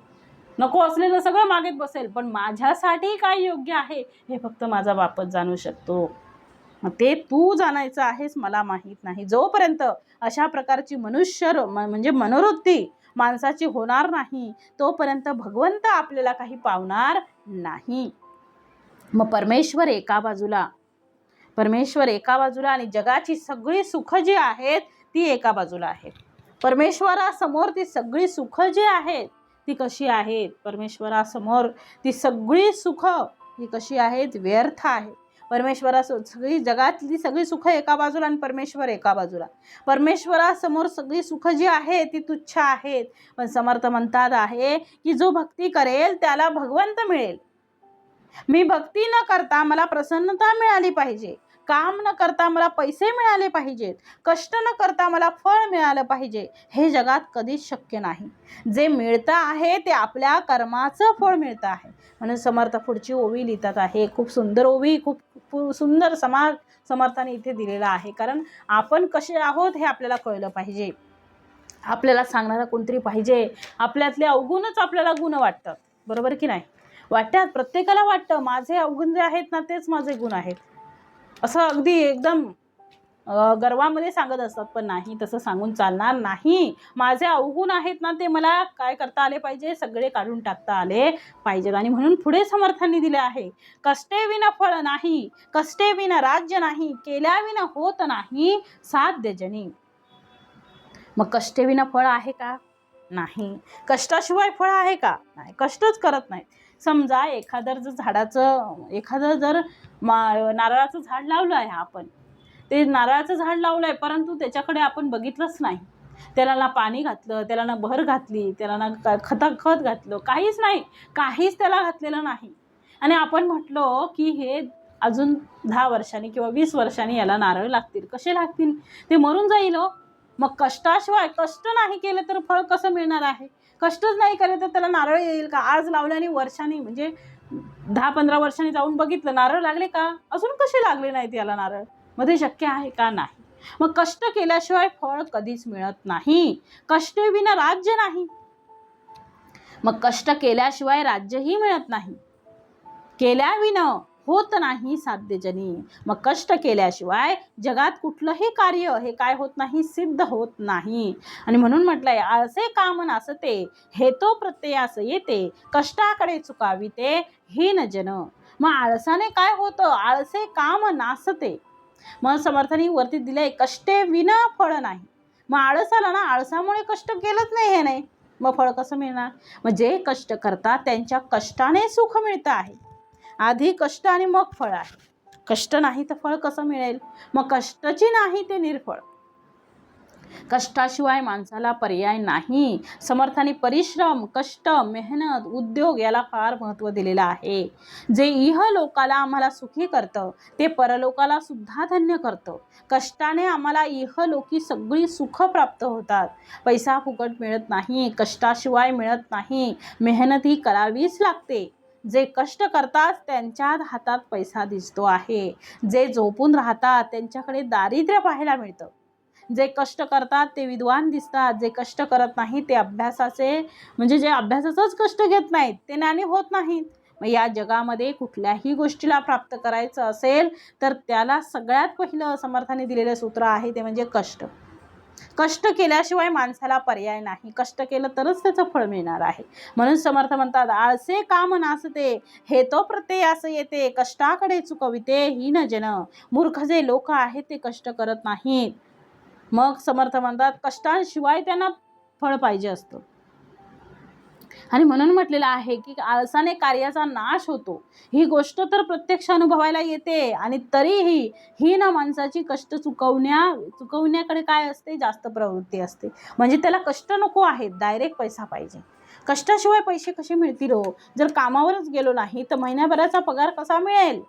नको असलेलं सगळं मागत बसेल. पण माझ्यासाठी काय योग्य आहे हे फक्त माझा बापच जाणू शकतो. मग ते तू जाणायचं आहेस, मला माहीत नाही. जोपर्यंत अशा प्रकारची म्हणजे मनोवृत्ती माणसाची होणार नाही तोपर्यंत भगवंत आपल्याला काही पावणार नाही. मग परमेश्वर एका बाजूला आणि जगाची सगळी सुख जी आहेत ती एका बाजूला आहेत. परमेश्वरासमोर ती सगळी सुख जी आहेत ती कशी आहेत? परमेश्वरासमोर ती सगळी सुख ही कशी आहेत? व्यर्थ आहेत. सगळी जगातली सगळी सुख एका बाजूला आणि परमेश्वर एका बाजूला. परमेश्वरासमोर सगळी सुख जी आहेत ती तुच्छ आहेत. पण समर्थ म्हणतात आहे की जो भक्ती करेल त्याला भगवंत मिळेल. मी भक्ती न करता मला प्रसन्नता मिळाली पाहिजे, काम न करता मला पैसे मिळाले पाहिजेत, कष्ट न करता मला फळ मिळालं पाहिजे, हे जगात कधीच शक्य नाही. जे मिळतं आहे ते आपल्या कर्माचं फळ मिळतं आहे. म्हणून समर्थ पुढची ओवी लिहितात आहे, खूप सुंदर ओवी, खूप सुंदर समर्थाने इथे दिलेला आहे. कारण आपण कसे आहोत हे आपल्याला कळलं पाहिजे. आपल्याला सांगणारा कोणतरी पाहिजे. आपल्यातले अवगुणच आपल्याला गुण वाटतात, बरोबर की नाही? वाटतात, प्रत्येकाला वाटतं माझे अवगुण जे आहेत ना तेच माझे गुण आहेत, असं अगदी एकदम गर्वामध्ये सांगत असतात, पण नाही, तसं सांगून चालणार नाही. माझे अवगुण आहेत ना, ते मला काय करता आले पाहिजे, सगळे काढून टाकता आले पाहिजेत. आणि म्हणून पुढे समर्थांनी दिले आहे, कष्टे विना फळ नाही, कष्टे विना राज्य नाही, केल्या विना होत नाही साध्य जनी. मग कष्टे विना फळ आहे का? नाही. कष्टाशिवाय फळ आहे का? नाही. कष्टच करत नाही. समजा एखादं जर नारळाचं झाड लावलं आहे आपण, ते नारळाचं झाड लावलं आहे, परंतु त्याच्याकडे आपण बघितलंच नाही, त्याला ना पाणी घातलं, त्याला ना बहर घातली, त्याला ना खत घातलं, काहीच नाही, काहीच त्याला घातलेलं नाही. आणि आपण म्हटलो की हे अजून 10 वर्षांनी किंवा 20 वर्षांनी याला नारळ लागतील. कसे लागतील? ते मरून जाईल हो. मग कष्टाशिवाय, कष्ट नाही केलं तर फळ कसं मिळणार आहे? कष्टच नाही केले तर त्याला नारळ येईल का? आज लावल्याने वर्षांनी, म्हणजे 10-15 वर्षांनी जाऊन बघितलं, नारळ लागले का? अजून कसे लागले नाहीत याला नारळ? मध्ये शक्य आहे का? नाही. मग कष्ट केल्याशिवाय फळ कधीच मिळत नाही. कष्ट विना राज्य नाही. मग कष्ट केल्याशिवाय राज्यही मिळत नाही. केल्याविना होत नाही साध्य जनी. मग कष्ट केल्याशिवाय जगात कुठलंही कार्य हे काय होत नाही, सिद्ध होत नाही. आणि म्हणून म्हटलंय, आळसे काम नासते, हेतो प्रत्ययास येते, कष्टाकडे चुकाविते हीन जन. मग आळसाने काय होतं? आळसे काम नासते. मग समर्थांनी वरती दिलंय, कष्टे विना फळ नाही. मग आळस आला ना, आळसामुळे कष्ट केलंच नाही, हे नाही, मग फळ कसं मिळणार? मग जे कष्ट करतात त्यांच्या कष्टाने सुख मिळतं आहे. आधी कष्ट आणि मग फळ आहे. कष्ट नाही तर फळ कसं मिळेल? मग कष्टाची नाही ते निर्फळ. कष्टाशिवाय माणसाला पर्याय नाही. समर्थांनी परिश्रम, कष्ट, मेहनत, उद्योग याला फार महत्त्व दिलेलं आहे. जे इह लोकाला आम्हाला सुखी करतं ते परलोकाला सुद्धा धन्य करतं. कष्टाने आम्हाला इहलोकी सगळी सुख प्राप्त होतात. पैसा फुकट मिळत नाही, कष्टाशिवाय मिळत नाही, मेहनत ही करावीच लागते. जे कष्ट करतात त्यांच्या हातात पैसा दिसतो आहे. जे झोपून राहतात त्यांच्याकडे दारिद्र्य पाहायला मिळतं. जे कष्ट करतात ते विद्वान दिसतात. जे कष्ट करत नाही ते जे अभ्यासाचंच कष्ट घेत नाहीत ते ज्ञानी होत नाहीत. मग या जगामध्ये कुठल्याही गोष्टीला प्राप्त करायचं असेल तर त्याला सगळ्यात पहिलं समर्थाने दिलेलं सूत्र आहे, ते म्हणजे कष्ट. कष्ट केल्याशिवाय माणसाला पर्याय नाही. कष्ट केलं तरच त्याचं फळ मिळणार आहे. म्हणून समर्थ म्हणतात, आळसे काम नासते, हेतो प्रत्ययास येते, कष्टाकडे चुकविते हीन जन. मूर्ख जे लोक आहेत ते कष्ट करत नाहीत. मग समर्थ म्हणतात, कष्टांशिवाय त्यांना फळ पाहिजे असतं. आणि म्हणून म्हटलेलं आहे की आळसाने कार्याचा नाश होतो. ही गोष्ट तर प्रत्यक्ष अनुभवायला येते. आणि तरीही ही ना माणसाची कष्ट चुकवण्याकडे काय असते, जास्त प्रवृत्ती असते. म्हणजे त्याला कष्ट नको आहेत, डायरेक्ट पैसा पाहिजे. कष्टाशिवाय पैसे कसे मिळतील हो? जर कामावरच गेलो नाही तर महिन्याभराचा पगार कसा मिळेल?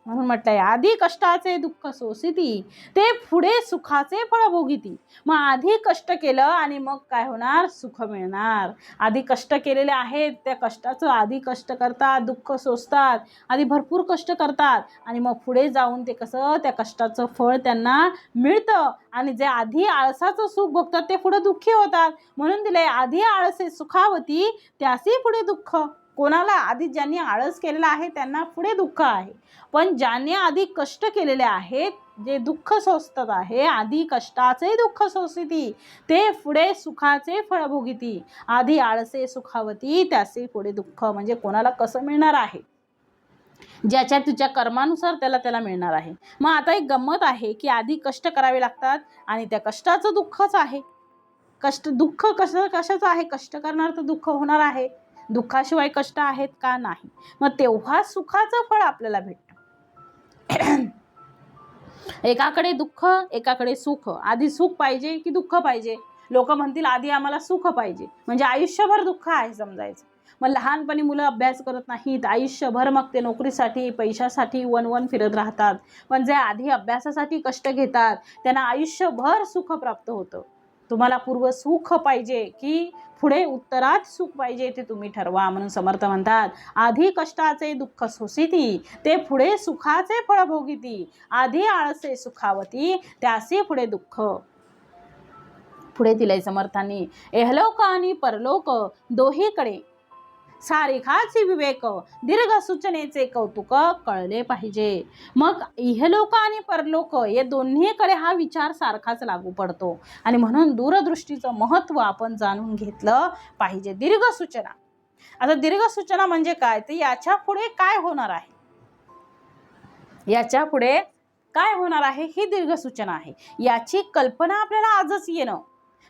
म्हणून म्हटलंय, आधी कष्टाचे दुःख सोसिती, ते पुढे सुखाचे फळ भोगिती. मग आधी कष्ट केलं आणि मग काय होणार? सुख मिळणार. आधी कष्ट केलेले आहेत, त्या कष्टाचं आधी कष्ट करतात, दुःख सोसतात, आधी भरपूर कष्ट करतात आणि मग पुढे जाऊन ते कसं, त्या कष्टाचं फळ त्यांना मिळतं. आणि जे आधी आळसाचं सुख भोगतात ते पुढे दुःखी होतात. म्हणून दिले, आधी आळसे सुखावती, त्यासी पुढे दुःख. कोणाला? आधी ज्यांनी आळस केलेला आहे त्यांना पुढे दुःख आहे. पण ज्याने आधी कष्ट केलेले आहेत, जे दुःख सोसतात आहे, आधी कष्टाचे दुःख सोसिती, ते पुढे सुखाचे फळ भोगिती. आधी आळसे सुखावती, त्याचे पुढे दुःख. म्हणजे कोणाला कसं मिळणार आहे? ज्याच्या तुझ्या कर्मानुसार त्याला मिळणार आहे. मग आता एक गंमत आहे की आधी कष्ट करावे लागतात आणि त्या कष्टाचं दुःखच आहे. दुःख कशाचं आहे? कष्ट करणार तर दुःख होणार आहे. दुःखाशिवाय कष्ट आहेत का? नाही. मग तेव्हा सुखाचं फळ आपल्याला भेटतं. एकाकडे दुःख, एकाकडे सुख. आधी सुख पाहिजे की दुःख पाहिजे? लोक म्हणतील आधी आम्हाला सुख पाहिजे, म्हणजे आयुष्यभर दुःख आहे समजायचं. मग लहानपणी मुलं अभ्यास करत नाहीत, आयुष्यभर मग ते नोकरीसाठी, पैशासाठी वन फिरत राहतात. पण जे आधी अभ्यासासाठी कष्ट घेतात त्यांना आयुष्यभर सुख प्राप्त होतं. तुम्हाला पूर्व सुख पाहिजे की पुढे उत्तरात सुख पाहिजे ते तुम्ही ठरवा. म्हणून समर्थ म्हणतात, आधी कष्टाचे दुःख सोसिती, ते पुढे सुखाचे फळ भोगिती. आधी आळसे सुखावती, त्याचे पुढे दुःख. पुढे दिलंय समर्थांनी, एहलोक आणि परलोक दोहीकडे सारिखाचे विवेक दीर्घ सूचनेचे कौतुक कळले पाहिजे. मग इहलोक आणि परलोक या दोन्हीकडे हा विचार सारखाच लागू पडतो आणि म्हणून दूरदृष्टीचं महत्त्व आपण जाणून घेतलं पाहिजे. दीर्घ सूचना, आता दीर्घ सूचना म्हणजे काय, तर याच्या पुढे काय होणार आहे, याच्या पुढे काय होणार आहे ही दीर्घ सूचना आहे. याची कल्पना आपल्याला आजच येणं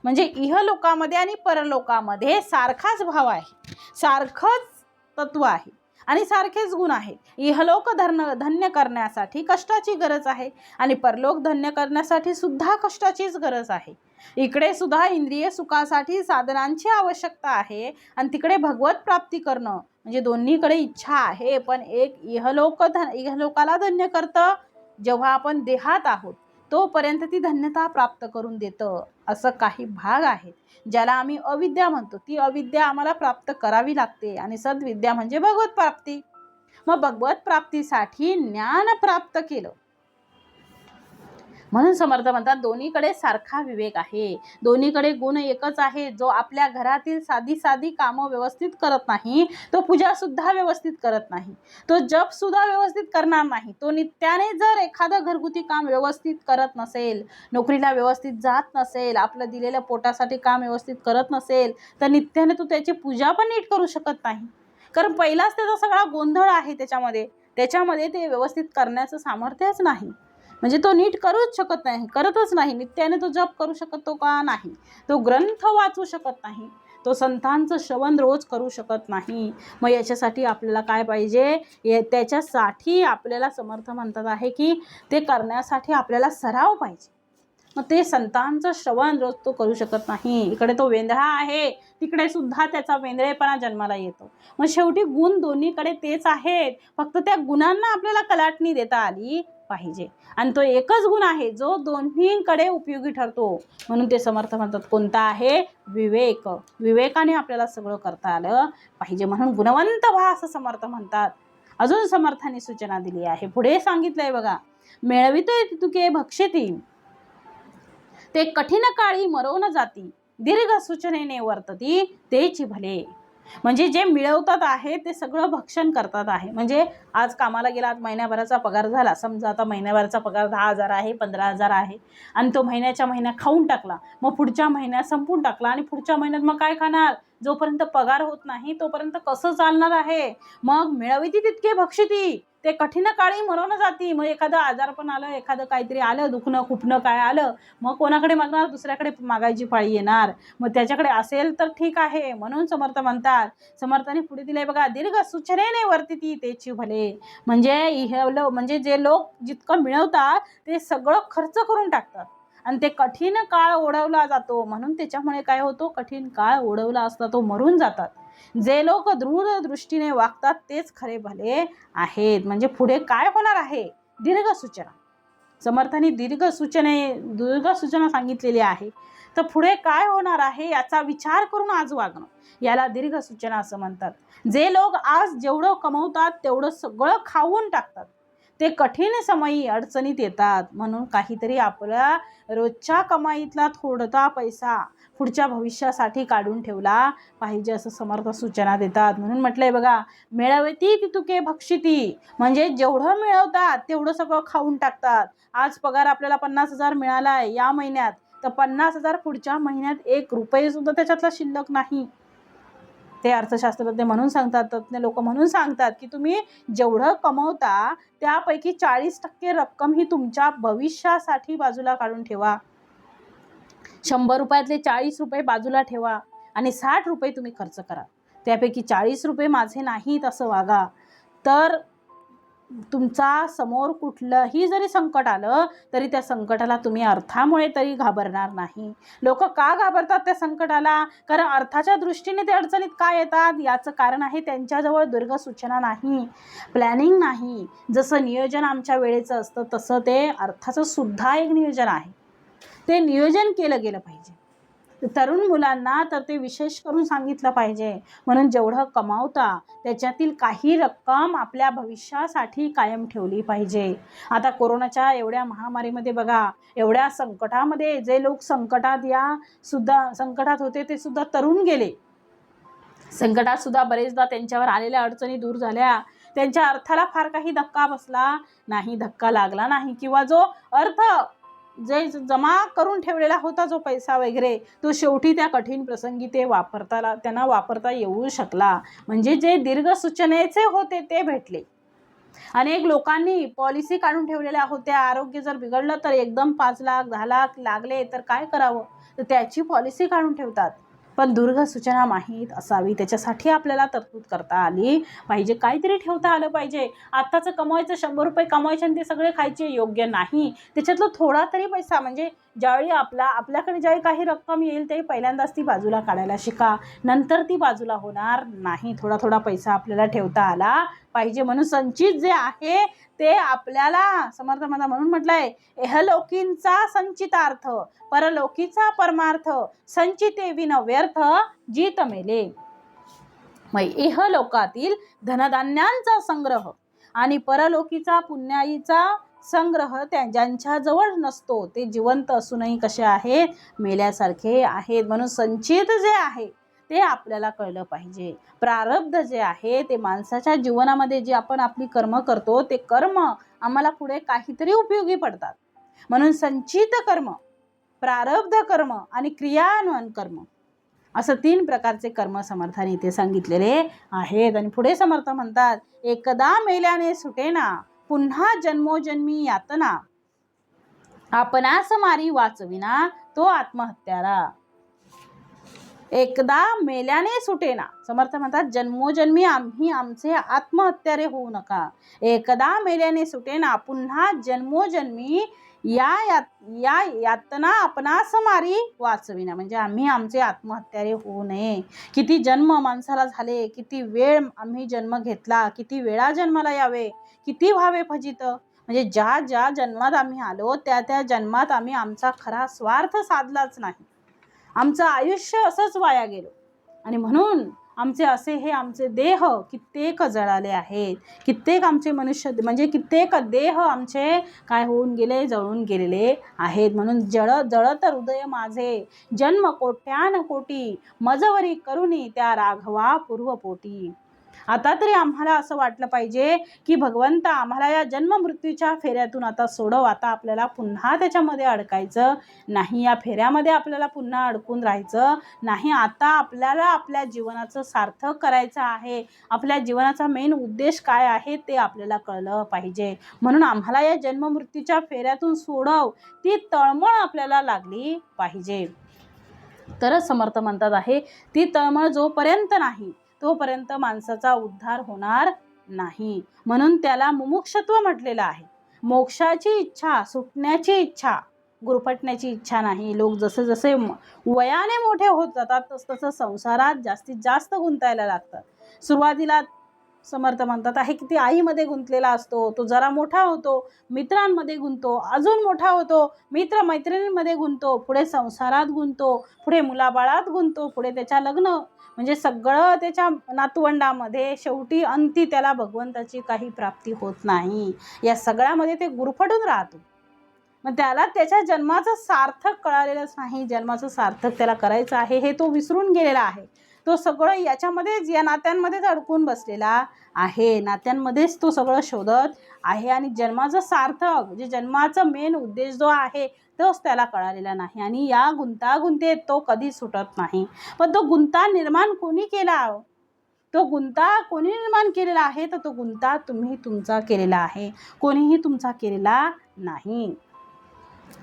म्हणजे इहलोकामध्ये आणि परलोकामध्ये सारखाच भाव आहे, सारखंच तत्व आहे आणि सारखेच गुण आहेत. इहलोक धन्य करण्यासाठी कष्टाची गरज आहे आणि परलोक धन्य करण्यासाठी सुद्धा कष्टाचीच गरज आहे. इकडे सुद्धा इंद्रिय सुखासाठी साधनांची आवश्यकता आहे आणि तिकडे भगवत प्राप्ती करणं म्हणजे दोन्हीकडे इच्छा आहे. पण एक इहलोकाला धन्य करतं जेव्हा आपण देहात आहोत तोपर्यंत ती धन्यता प्राप्त करून देतं. असं काही भाग आहेत ज्याला आम्ही अविद्या म्हणतो. ती अविद्या आम्हाला प्राप्त करावी लागते आणि सद्विद्या म्हणजे भगवत प्राप्ती. मग भगवत प्राप्तीसाठी ज्ञान प्राप्त केलं म्हणून समर्थ म्हणतात दोन्हीकडे सारखा विवेक आहे, दोन्हीकडे गुण एकच आहे. जो आपल्या घरातील साधी साधी कामं व्यवस्थित करत नाही तो पूजा सुद्धा व्यवस्थित करत नाही, तो जप सुद्धा व्यवस्थित करणार नाही. तो नित्याने जर एखादं घरगुती काम व्यवस्थित करत नसेल, नोकरीला व्यवस्थित जात नसेल, आपलं दिलेल्या पोटासाठी काम व्यवस्थित करत नसेल तर नित्याने तो त्याची पूजा पण नीट करू शकत नाही. कारण पहिलाच त्याचा सगळा गोंधळ आहे त्याच्यामध्ये ते व्यवस्थित करण्याचं सामर्थ्यच नाही. म्हणजे तो नीट करूच शकत नाही, करतच नाही. नित्याने तो जप करू शकतो का नाही, तो ग्रंथ वाचू शकत नाही, तो संतांचं श्रवण रोज करू शकत नाही. मग याच्यासाठी आपल्याला काय पाहिजे, त्याच्यासाठी आपल्याला समर्थ म्हणतात आहे की ते करण्यासाठी आपल्याला सराव पाहिजे. मग ते संतांचं श्रवण रोज तो करू शकत नाही. इकडे तो वेंधळा आहे, तिकडे सुद्धा त्याचा वेंधळेपणा जन्माला येतो. मग शेवटी गुण दोन्हीकडे तेच आहेत, फक्त त्या गुणांना आपल्याला कलाटणी देता आली पाहिजे आणि तो एकच गुण आहे जो दोन्हीकडे उपयोगी ठरतो. म्हणून ते समर्थ म्हणतात कोणता आहे, विवेक. विवेकाने आपल्याला सगळं करता आलं पाहिजे म्हणून गुणवंत व्हा असं समर्थ म्हणतात. अजून समर्थाने सूचना दिली आहे, पुढे सांगितलंय बघा, मिळवितोय तुके भक्षिती ते कठीण काळी मरोन जाती दीर्घ सूचनेने वर्तती तेची भले. म्हणजे जे मिळवतात आहे ते सगळं भक्षण करतात आहे. म्हणजे आज कामाला गेला, आज महिन्याभराचा पगार झाला, समजा आता महिन्याभराचा पगार 10,000 आहे, 15,000 आहे आणि तो महिन्याच्या खाऊन टाकला, मग पुढच्या महिन्यात संपून टाकला आणि पुढच्या महिन्यात मग काय खाणार, जोपर्यंत पगार होत नाही तोपर्यंत कसं चालणार आहे. मग मिळविती तितके भक्षिती ते कठीण काळी मरोन जाती. मग एखादं आजारपण आलं, एखादं काहीतरी आलं, दुखणं खुपणं काय आलं, मग कोणाकडे मागणार, दुसऱ्याकडे मागायची पाळी येणार. मग त्याच्याकडे असेल तर ठीक आहे. म्हणून समर्थ म्हणतात, समर्थाने पुढे दिले बघा, दीर्घ सूचनेने वर्तिती तेची भले. म्हणजे जे लोक जितकं मिळवतात ते सगळं खर्च करून टाकतात आणि ते कठीण काळ ओढवला जातो. म्हणून त्याच्यामुळे काय होतो, कठीण काळ ओढवला असता तो मरून जातात. जे लोक दृढ दृष्टीने वागतात तेच खरे भले आहेत. म्हणजे पुढे काय होणार आहे, दीर्घ सूचना. समर्थांनी दीर्घ सूचना सांगितलेली आहे. तर पुढे काय होणार आहे याचा विचार करून आज वागणं याला दीर्घ सूचना असं म्हणतात. जे लोक आज जेवढं कमवतात तेवढं सगळं खाऊन टाकतात ते कठीण समयी अडचणीत येतात. म्हणून काहीतरी आपल्या रोजच्या कमाईतला थोडा पैसा पुढच्या भविष्यासाठी काढून ठेवला पाहिजे असं समर्थ सूचना देतात. म्हणून म्हटलंय बघा, मिळवती तितुके भक्षिती. म्हणजे जेवढं मिळवतात तेवढं सगळं खाऊन टाकतात. आज पगार आपल्याला 50,000 मिळालाय या महिन्यात, तर 50,000 पुढच्या महिन्यात 1 रुपये सुद्धा त्याच्यातला शिल्लक नाही. ते अर्थशास्त्रज्ञ म्हणून सांगतात, तज्ञ लोक म्हणून सांगतात की तुम्ही जेवढं कमवता त्यापैकी 40% रक्कम ही तुमच्या भविष्यासाठी बाजूला काढून ठेवा. 100 रुपयातले 40 रुपये बाजूला ठेवा आणि 60 रुपये तुम्ही खर्च करा. त्यापैकी 40 रुपये माझे नाहीत असं वागा. तर तुमचा समोर कुठलंही जरी संकट आलं तरी त्या संकटाला तुम्ही अर्थामुळे तरी घाबरणार नाही. लोक का घाबरतात त्या संकटाला, कारण अर्थाच्या दृष्टीने ते अडचणीत का येतात याचं कारण आहे त्यांच्याजवळ दीर्घ सूचना नाही, प्लॅनिंग नाही. जसं नियोजन आमच्या वेळेचं असतं तसं ते अर्थाचं सुद्धा एक नियोजन आहे, ते नियोजन केलं गेलं पाहिजे. तरुण मुलांना तर ते विशेष करून सांगितलं पाहिजे. म्हणून जेवढं कमावता त्याच्यातील काही रक्कम आपल्या भविष्यासाठी कायम ठेवली पाहिजे. आता कोरोनाच्या एवढ्या महामारीमध्ये बघा, एवढ्या संकटामध्ये जे लोक संकटात होते ते सुद्धा तरुण गेले. संकटात सुद्धा बरेचदा त्यांच्यावर आलेल्या अडचणी दूर झाल्या. त्यांच्या अर्थाला फार काही धक्का बसला नाही, धक्का लागला नाही, किंवा जो अर्थ जे जमा करून ठेवलेला होता जो पैसा वगैरे, तो शेवटी त्या कठीण प्रसंगी त्यांना वापरता येऊ शकला. म्हणजे जे दीर्घ सूचनेचे होते ते भेटले. अनेक लोकांनी पॉलिसी काढून ठेवलेल्या होत्या. आरोग्य जर बिघडलं तर एकदम 5 लाख 10 लाख लागले तर काय करावं, तर त्याची पॉलिसी काढून ठेवतात. पण दीर्घ सूचना माहीत असावी, त्याच्यासाठी आपल्याला तरतूद करता आली पाहिजे, काहीतरी ठेवता आलं पाहिजे. आत्ताचं कमवायचं 100 रुपये कमवायचे आणि ते सगळे खायचे योग्य नाही. त्याच्यातलं थोडा तरी पैसा, म्हणजे ज्यावेळी आपल्याकडे ज्यावेळी काही रक्कम येईल ते पहिल्यांदाच ती बाजूला काढायला शिका, नंतर ती बाजूला होणार नाही. थोडा थोडा पैसा आपल्याला ठेवता आला पाहिजे. म्हणून संचित जे आहे ते आपल्याला समर्थ म्हणून म्हटलंय, इहलोकींचा संचितार्थ परलोकीचा परमार्थ, संचिते विन व्यर्थ जीत मेले. मग इहलोकातील धनधान्यांचा संग्रह आणि परलोकीचा पुण्याईचा संग्रह ज्यांच्याजवळ नसतो ते जिवंत असूनही कसे आहेत, मेल्यासारखे आहेत. म्हणून संचित जे आहे ते आपल्याला कळलं पाहिजे. प्रारब्ध जे आहे ते माणसाच्या जीवनामध्ये जे आपण आपली कर्म करतो ते कर्म आम्हाला पुढे काहीतरी उपयोगी पडतात. म्हणून संचित कर्म, प्रारब्ध कर्म आणि क्रियान्वयन कर्म असं 3 प्रकारचे कर्म समर्थाने इथे सांगितलेले आहेत. आणि पुढे समर्थ म्हणतात, एकदा मेल्याने सुटेना पुन्हा जन्मोजन्मी यातना, आपणास मारी वाचविना तो आत्महत्यारा. एकदा मेल्याने सुटेना, समर्थ म्हणतात जन्मोजन्मी आम्ही आमचे आत्महत्यारे होऊ नका. एकदा मेल्याने सुटेना पुन्हा जन्मोजन्मी या यातना आपणास मारी वाचविना, म्हणजे आम्ही आमचे आत्महत्यारे होऊ नये. किती जन्म माणसाला झाले, किती वेळ आम्ही जन्म घेतला, किती वेळा जन्माला यावे, किती व्हावे फजित. म्हणजे ज्या ज्या जन्मात आम्ही आलो त्या त्या जन्मात आम्ही आमचा खरा स्वार्थ साधलाच नाही, आमचं आयुष्य असंच वाया गेलो. आणि म्हणून आमचे देह कित्येक जळाले आहेत, कित्येक आमचे मनुष्य म्हणजे कित्येक देह आमचे काय होऊन गेले, जळून गेलेले आहेत. म्हणून जळत हृदय माझे जन्म कोट्यान कोटी, मजवरी करुणी त्या राघवा पूर्वपोटी. आता तरी आम्हाला असं वाटलं पाहिजे की भगवंत आम्हाला या जन्म मृत्यूच्या फेऱ्यातून आता सोडव, आता आपल्याला पुन्हा त्याच्यामध्ये अडकायचं नाही, या फेऱ्यामध्ये आपल्याला पुन्हा अडकून राहायचं नाही. आता आपल्याला आपल्या जीवनाचं सार्थक करायचं आहे, आपल्या जीवनाचा मेन उद्देश काय आहे ते आपल्याला कळलं पाहिजे. म्हणून आम्हाला या जन्म मृत्यूच्या फेऱ्यातून सोडव, ती तळमळ आपल्याला लागली पाहिजे. तरच समर्थ म्हणतात आहे, ती तळमळ जोपर्यंत नाही तोपर्यंत माणसाचा उद्धार होणार नाही. म्हणून त्याला मुमुक्षत्व म्हटलेलं आहे. मोक्षाची इच्छा, सुटण्याची इच्छा, गुरफटण्याची इच्छा नाही. लोक जसे जसे वयाने मोठे होत जातात तसं संसारात जास्तीत जास्त गुंतायला लागतात. सुरुवातीला समर्थ म्हणतात आहे की ती आईमध्ये गुंतलेला असतो, तो जरा मोठा होतो, मित्रांमध्ये गुंतो, अजून मोठा होतो, मित्र मैत्रिणींमध्ये गुंतो, पुढे संसारात गुंतो, पुढे मुलाबाळात गुंतो, पुढे त्याच्या लग्न म्हणजे सगळं त्याच्या नातवंडामध्ये, शेवटी अंती त्याला भगवंताची काही प्राप्ती होत नाही. या सगळ्यामध्ये ते गुरफटून राहतो. मग त्याला त्याच्या जन्माचं सार्थक कळालेलंच नाही, जन्माचं सार्थक त्याला करायचं आहे हे तो विसरून गेलेला आहे. तो सगळं याच्यामध्येच, या नात्यांमध्येच अडकून बसलेला आहे, नात्यांमध्येच तो सगळं शोधत आहे. आणि जन्माचं सार्थक, जे जन्माचं मेन उद्देश जो आहे तोच त्याला कळालेला नाही. आणि या गुंतागुंतेत तो कधी सुटत नाही. पण तो गुंता निर्माण कोणी केला, तो गुंता कोणी निर्माण केलेला आहे, तर तो गुंता तुम्ही तुमचा केलेला आहे, कोणीही तुमचा केलेला नाही.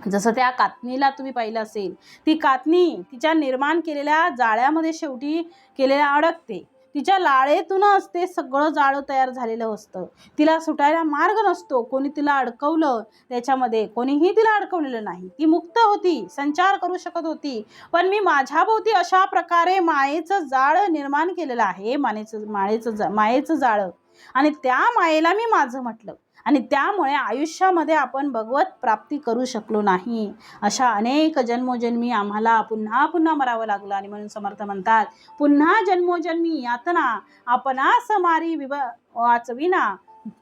जसं त्या कातणीला तुम्ही पाहिलं असेल, ती कातणी तिच्या निर्माण केलेल्या जाळ्यामध्ये शेवटी केलेल्या अडकते, तिच्या लाळेतूनच ते सगळं जाळं तयार झालेलं असतं. तिला सुटायला मार्ग नसतो, कोणी तिला अडकवलं त्याच्यामध्ये, कोणीही तिला अडकवलेलं नाही. ती मुक्त होती, संचार करू शकत होती. पण मी माझ्याभोवती अशा प्रकारे मायेचं जाळं निर्माण केलेलं आहे, मायेचं जाळं, आणि त्या मायेला मी माझं म्हटलं, आणि त्यामुळे आयुष्यामध्ये आपण भगवत प्राप्ती करू शकलो नाही. अशा अनेक जन्मोजन्मी आम्हाला पुन्हा पुन्हा मरावं लागलं. आणि म्हणून समर्थ म्हणतात, पुन्हा जन्मोजन्मी यातना आपणास मारी वाचविना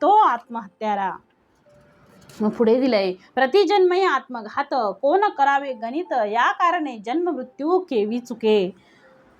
तो आत्महत्यारा. मग पुढे दिलंय, प्रतिजन्मही आत्मघात कोण करावे गणित, या कारणे जन्म मृत्यू केवी चुके.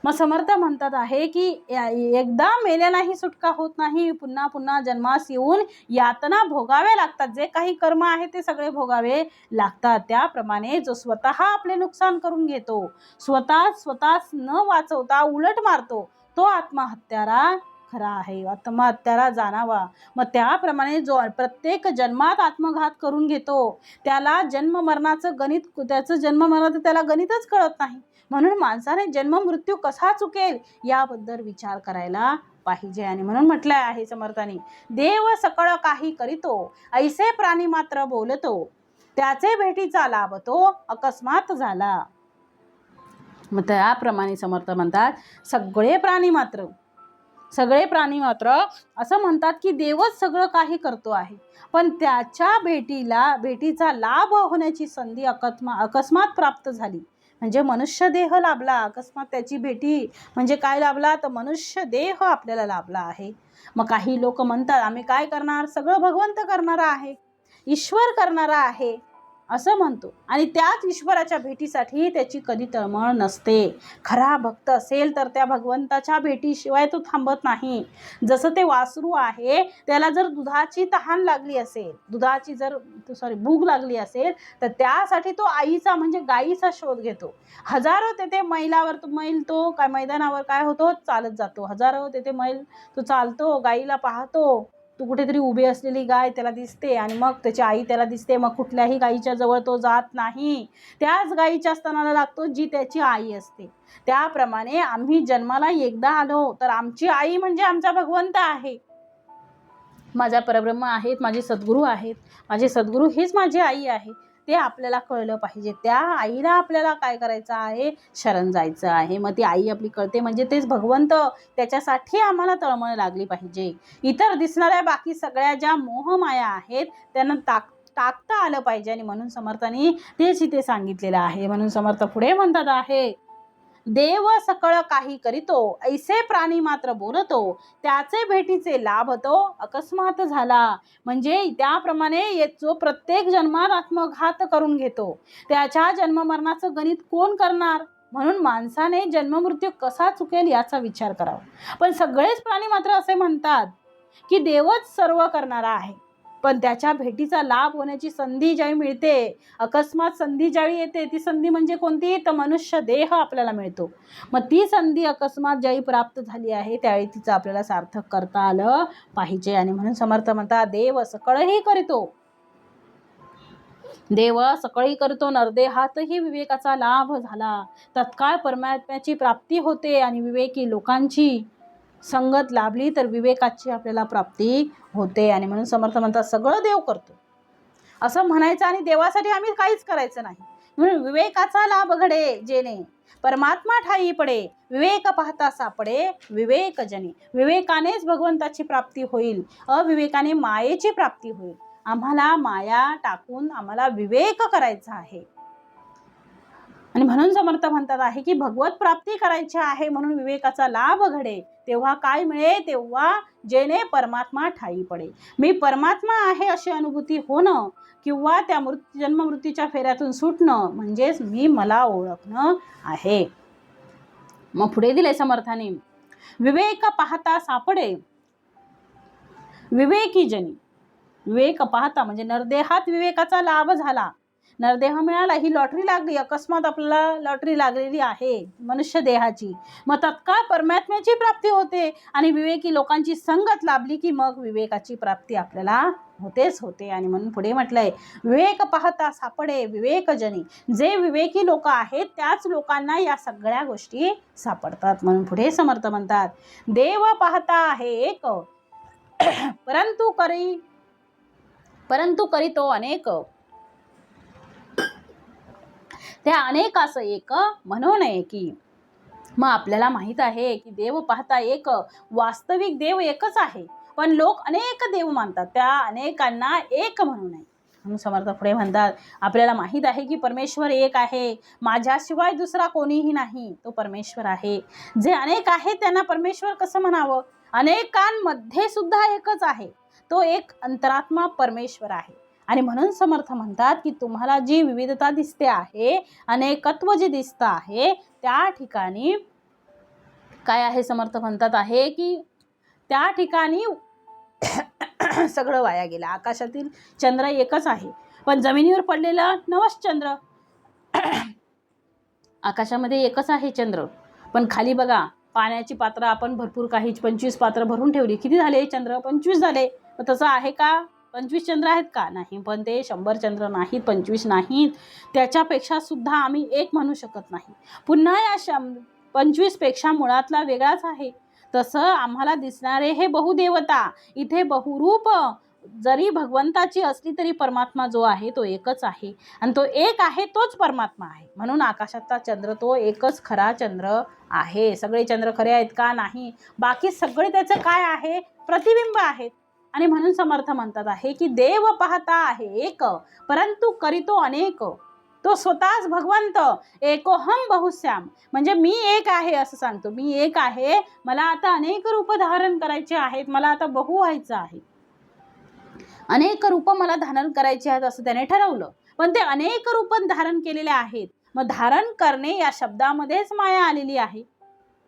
मग समर्थ म्हणतात आहे की एकदा मेल्यालाही सुटका होत नाही, पुन्हा पुन्हा जन्मास येऊन यातना भोगाव्या लागतात. जे काही कर्म आहे ते सगळे भोगावे लागतात. त्याप्रमाणे जो स्वतः आपले नुकसान करून घेतो, स्वतःच न वाचवता उलट मारतो, तो आत्महत्यारा खरा आहे, आत्महत्यारा जाणावा. मग त्याप्रमाणे जो प्रत्येक जन्मात आत्मघात करून घेतो त्याला जन्म मरणाचं गणित, त्याचं जन्म मरणाचं त्याला गणितच कळत नाही. म्हणून माणसाने जन्म मृत्यू कसा चुकेल याबद्दल विचार करायला पाहिजे. आणि म्हणून म्हटलं आहे समर्थांनी, देव सकळ काही करीतो, ऐसे प्राणी मात्र बोलतो, त्याचे भेटीचा लाभ तो अकस्मात झाला. मग त्याप्रमाणे समर्थ म्हणतात सगळे प्राणी मात्र असं म्हणतात की देवच सगळं काही करतो आहे, पण त्याच्या भेटीचा लाभ होण्याची संधी अकस्मात प्राप्त झाली. म्हणजे मनुष्य देह लाभला, अकस्मात त्याची भेटी म्हणजे काय लाभला, तर मनुष्य देह आपल्याला लाभला आहे. मग काही लोक म्हणतात आम्ही काय करणार, सगळं भगवंत करणारा आहे, ईश्वर करणारा आहे असं म्हणतो, आणि त्याच ईश्वराच्या भेटीसाठी त्याची कधी तळमळ नसते. खरा भक्त असेल तर त्या भगवंताच्या भेटीशिवाय तो थांबत नाही. जसं ते वासरू आहे, त्याला जर दुधाची तहान लागली असेल, भूक लागली असेल, तर त्यासाठी तो आईचा म्हणजे गाईचा शोध घेतो. हजारो तेथे मैदानावर काय होतो, चालत जातो. हजारो तेथे मैल तो चालतो, गाईला पाहतो, तू कुठेतरी उभी असलेली गाय त्याला दिसते, आणि मग त्याची आई त्याला दिसते. मग कुठल्याही गाईच्या जवळ तो जात नाही, त्याच गाईच्या स्तनाला लागतो जी त्याची आई असते. त्याप्रमाणे आम्ही जन्माला एकदा आलो तर आमची आई म्हणजे आमचा भगवंत आहे, माझा परब्रह्म आहेत, माझे सद्गुरू आहेत. माझे सद्गुरू हीच माझी आई आहे, ते आपल्याला कळलं पाहिजे. त्या आईला आपल्याला काय करायचं आहे, शरण जायचं आहे. मग ती आई आपली कळते म्हणजे तेच भगवंत, त्याच्यासाठी आम्हाला तळमळ लागली पाहिजे. इतर दिसणाऱ्या बाकी सगळ्या ज्या मोहमाया आहेत त्यांना टाकता आलं पाहिजे. आणि म्हणून समर्थांनी तेच इथे सांगितलेलं आहे. म्हणून समर्थ पुढे म्हणतात आहे, देव सकळ काही करीतो, ऐसे प्राणी मात्र बोलतो, त्याचे भेटीचे लाभ तो अकस्मात झाला. म्हणजे त्याप्रमाणे जो प्रत्येक जन्मात आत्मघात करून घेतो त्याच्या जन्ममरणाचं गणित कोण करणार. म्हणून माणसाने जन्ममृत्यू कसा चुकेल याचा विचार करावा. पण सगळेच प्राणी मात्र असे म्हणतात की देवच सर्व करणारा आहे, पण त्याच्या भेटीचा लाभ होण्याची संधी ज्यावेळी मिळते, अकस्मात संधी ज्यावेळी येते, ती संधी म्हणजे कोणती, तर मनुष्य देह आपल्याला मिळतो. मग ती संधी अकस्मात ज्यावेळी प्राप्त झाली आहे त्यावेळी तिचं आपल्याला सार्थक करता आलं पाहिजे. आणि म्हणून समर्थ म्हणतात, देव सकळही करतो, नरदेहातही विवेकाचा लाभ झाला. तत्काळ परमात्म्याची प्राप्ती होते, आणि विवेकी लोकांची संगत लाभली तर विवेकाची आपल्याला प्राप्ती होते. आणि म्हणून समर्थ म्हणतात, सगळं देव करतो असं म्हणायचं, आणि देवासाठी आम्ही काहीच करायचं नाही. म्हणून विवेकाचा लाभ घडे जेणे परमात्मा ठाई पडे, विवेक पाहता सापडे विवेकजनी. विवेकानेच भगवंताची प्राप्ती होईल, अविवेकाने मायेची प्राप्ती होईल. आम्हाला माया टाकून आम्हाला विवेक करायचा आहे. आणि म्हणून समर्थ म्हणतात आहे की भगवत प्राप्ती करायची आहे, म्हणून विवेकाचा लाभ घडे. तेव्हा काय मिळे, तेव्हा जेणे परमात्मा ठाई पडे. मी परमात्मा आहे अशी अनुभूती होणं, किंवा त्या जन्म मृत्यूच्या फेऱ्यातून सुटणं म्हणजेच मी मला ओळखणं आहे. मग पुढे दिले समर्थाने, विवेक पाहता सापडे विवेकी जनी. विवेक पाहता म्हणजे नरदेहात विवेकाचा लाभ झाला, नरदेह मिळाला, ही लॉटरी लागली, अकस्मात आपल्याला लॉटरी लागलेली आहे मनुष्य देहाची. मग तत्काळ परमात्म्याची प्राप्ती होते, आणि विवेकी लोकांची संगत लाभली की मग विवेकाची प्राप्ती आपल्याला होते. आणि म्हणून पुढे म्हटलंय, विवेक पाहता सापडे विवेकजनी. जे विवेकी लोक आहेत त्याच लोकांना या सगळ्या गोष्टी सापडतात. म्हणून पुढे समर्थ म्हणतात, देव पाहता आहे एक, परंतु करीतो अनेक. त्या अनेकास एक म्हणू नये की. मग आपल्याला माहित आहे की देव पाहता एक, वास्तविक देव एकच आहे, पण लोक अनेक देव मानतात, त्या अनेकांना एक म्हणू नये. म्हणून समर्थ पुढे म्हणतात, आपल्याला माहित आहे की परमेश्वर एक आहे, माझ्याशिवाय दुसरा कोणीही नाही, तो परमेश्वर आहे. जे अनेक आहेत त्यांना परमेश्वर कसं म्हणावं. अनेकांमध्ये सुद्धा एकच आहे, तो एक अंतरात्मा परमेश्वर आहे. आणि म्हणून समर्थ म्हणतात की तुम्हाला जी विविधता दिसते आहे, अनेकत्व जे दिसतं आहे, त्या ठिकाणी काय आहे समर्थ म्हणतात आहे की त्या ठिकाणी सगळं वाया गेलं. आकाशातील चंद्र एकच आहे, पण जमिनीवर पडलेला नवस चंद्र. आकाशामध्ये एकच आहे चंद्र, पण खाली बघा पाण्याची पात्र आपण भरपूर काही 25 पात्र भरून ठेवली. किती झाले चंद्र? 25 झाले. पण तसं आहे का? 25 चंद्र आहेत का? नाही. पण ते 100 चंद्र नाहीत, 25 नाहीत, त्याच्यापेक्षा सुद्धा आम्ही एक म्हणू शकत नाही. पुन्हा या 25 पेक्षा मुळातला वेगळाच आहे. तसं आम्हाला दिसणारे हे बहुदेवता, इथे बहुरूप जरी भगवंताची असली तरी परमात्मा जो आहे तो एकच आहे, आणि तो एक आहे तोच परमात्मा आहे. म्हणून आकाशातला चंद्र तो एकच खरा चंद्र आहे. सगळे चंद्र खरे आहेत का? नाही. बाकी सगळे त्याचं काय आहे? प्रतिबिंब आहेत. आणि म्हणून समर्थ म्हणतात आहे की देव पाहता आहे एक, परंतु करीतो अनेक. तो स्वतःच भगवंत एकोहम बहुश्याम, म्हणजे मी एक आहे असं सांगतो. मी एक आहे, मला आता अनेक रूप धारण करायचे आहेत, मला आता बहु व्हायचं आहे, अनेक रूप मला धारण करायची आहेत असं त्याने ठरवलं. पण ते अनेक रूप धारण केलेले आहेत. मग धारण करणे या शब्दामध्येच माया आलेली आहे.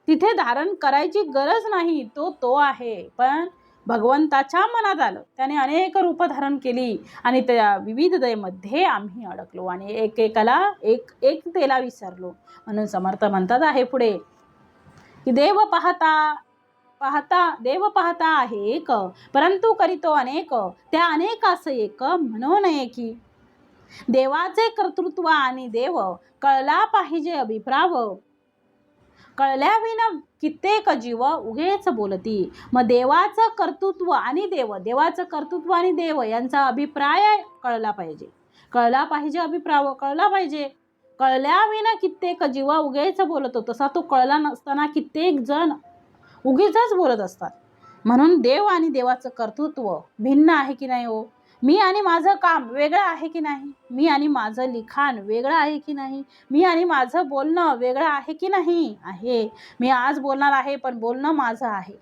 तिथे धारण करायची गरज नाही, तो आहे. पण भगवंताच्या मनात आलं, त्याने अनेक रूप धारण केली आणि त्या विविधतेमध्ये आम्ही अडकलो आणि एकेकाला एकतेला विसरलो. म्हणून समर्थ म्हणतात आहे पुढे की देव पाहता आहे एक, परंतु करीतो अनेक. त्या अनेकास एक म्हणू नये की. देवाचे कर्तृत्व आणि देव कळला पाहिजे अभिप्राव. कळल्याविना कित्येक जीव उगेच बोलती. मग देवाचं कर्तृत्व आणि देव यांचा अभिप्राय कळला पाहिजे. अभिप्राय कळला पाहिजे. कळल्याविना कित्येक जीव उगेच बोलतो. तसा तो कळला नसताना कित्येक जण उगीचच बोलत असतात. म्हणून देव आणि देवाचं कर्तृत्व भिन्न आहे की नाही हो? मी आणि माझं काम वेगळं आहे की नाही? मी आणि माझं लिखाण वेगळं आहे की नाही? मी आणि माझं बोलणं वेगळं आहे की नाही? आहे. मी आज बोलणार आहे, पण बोलणं माझं आहे.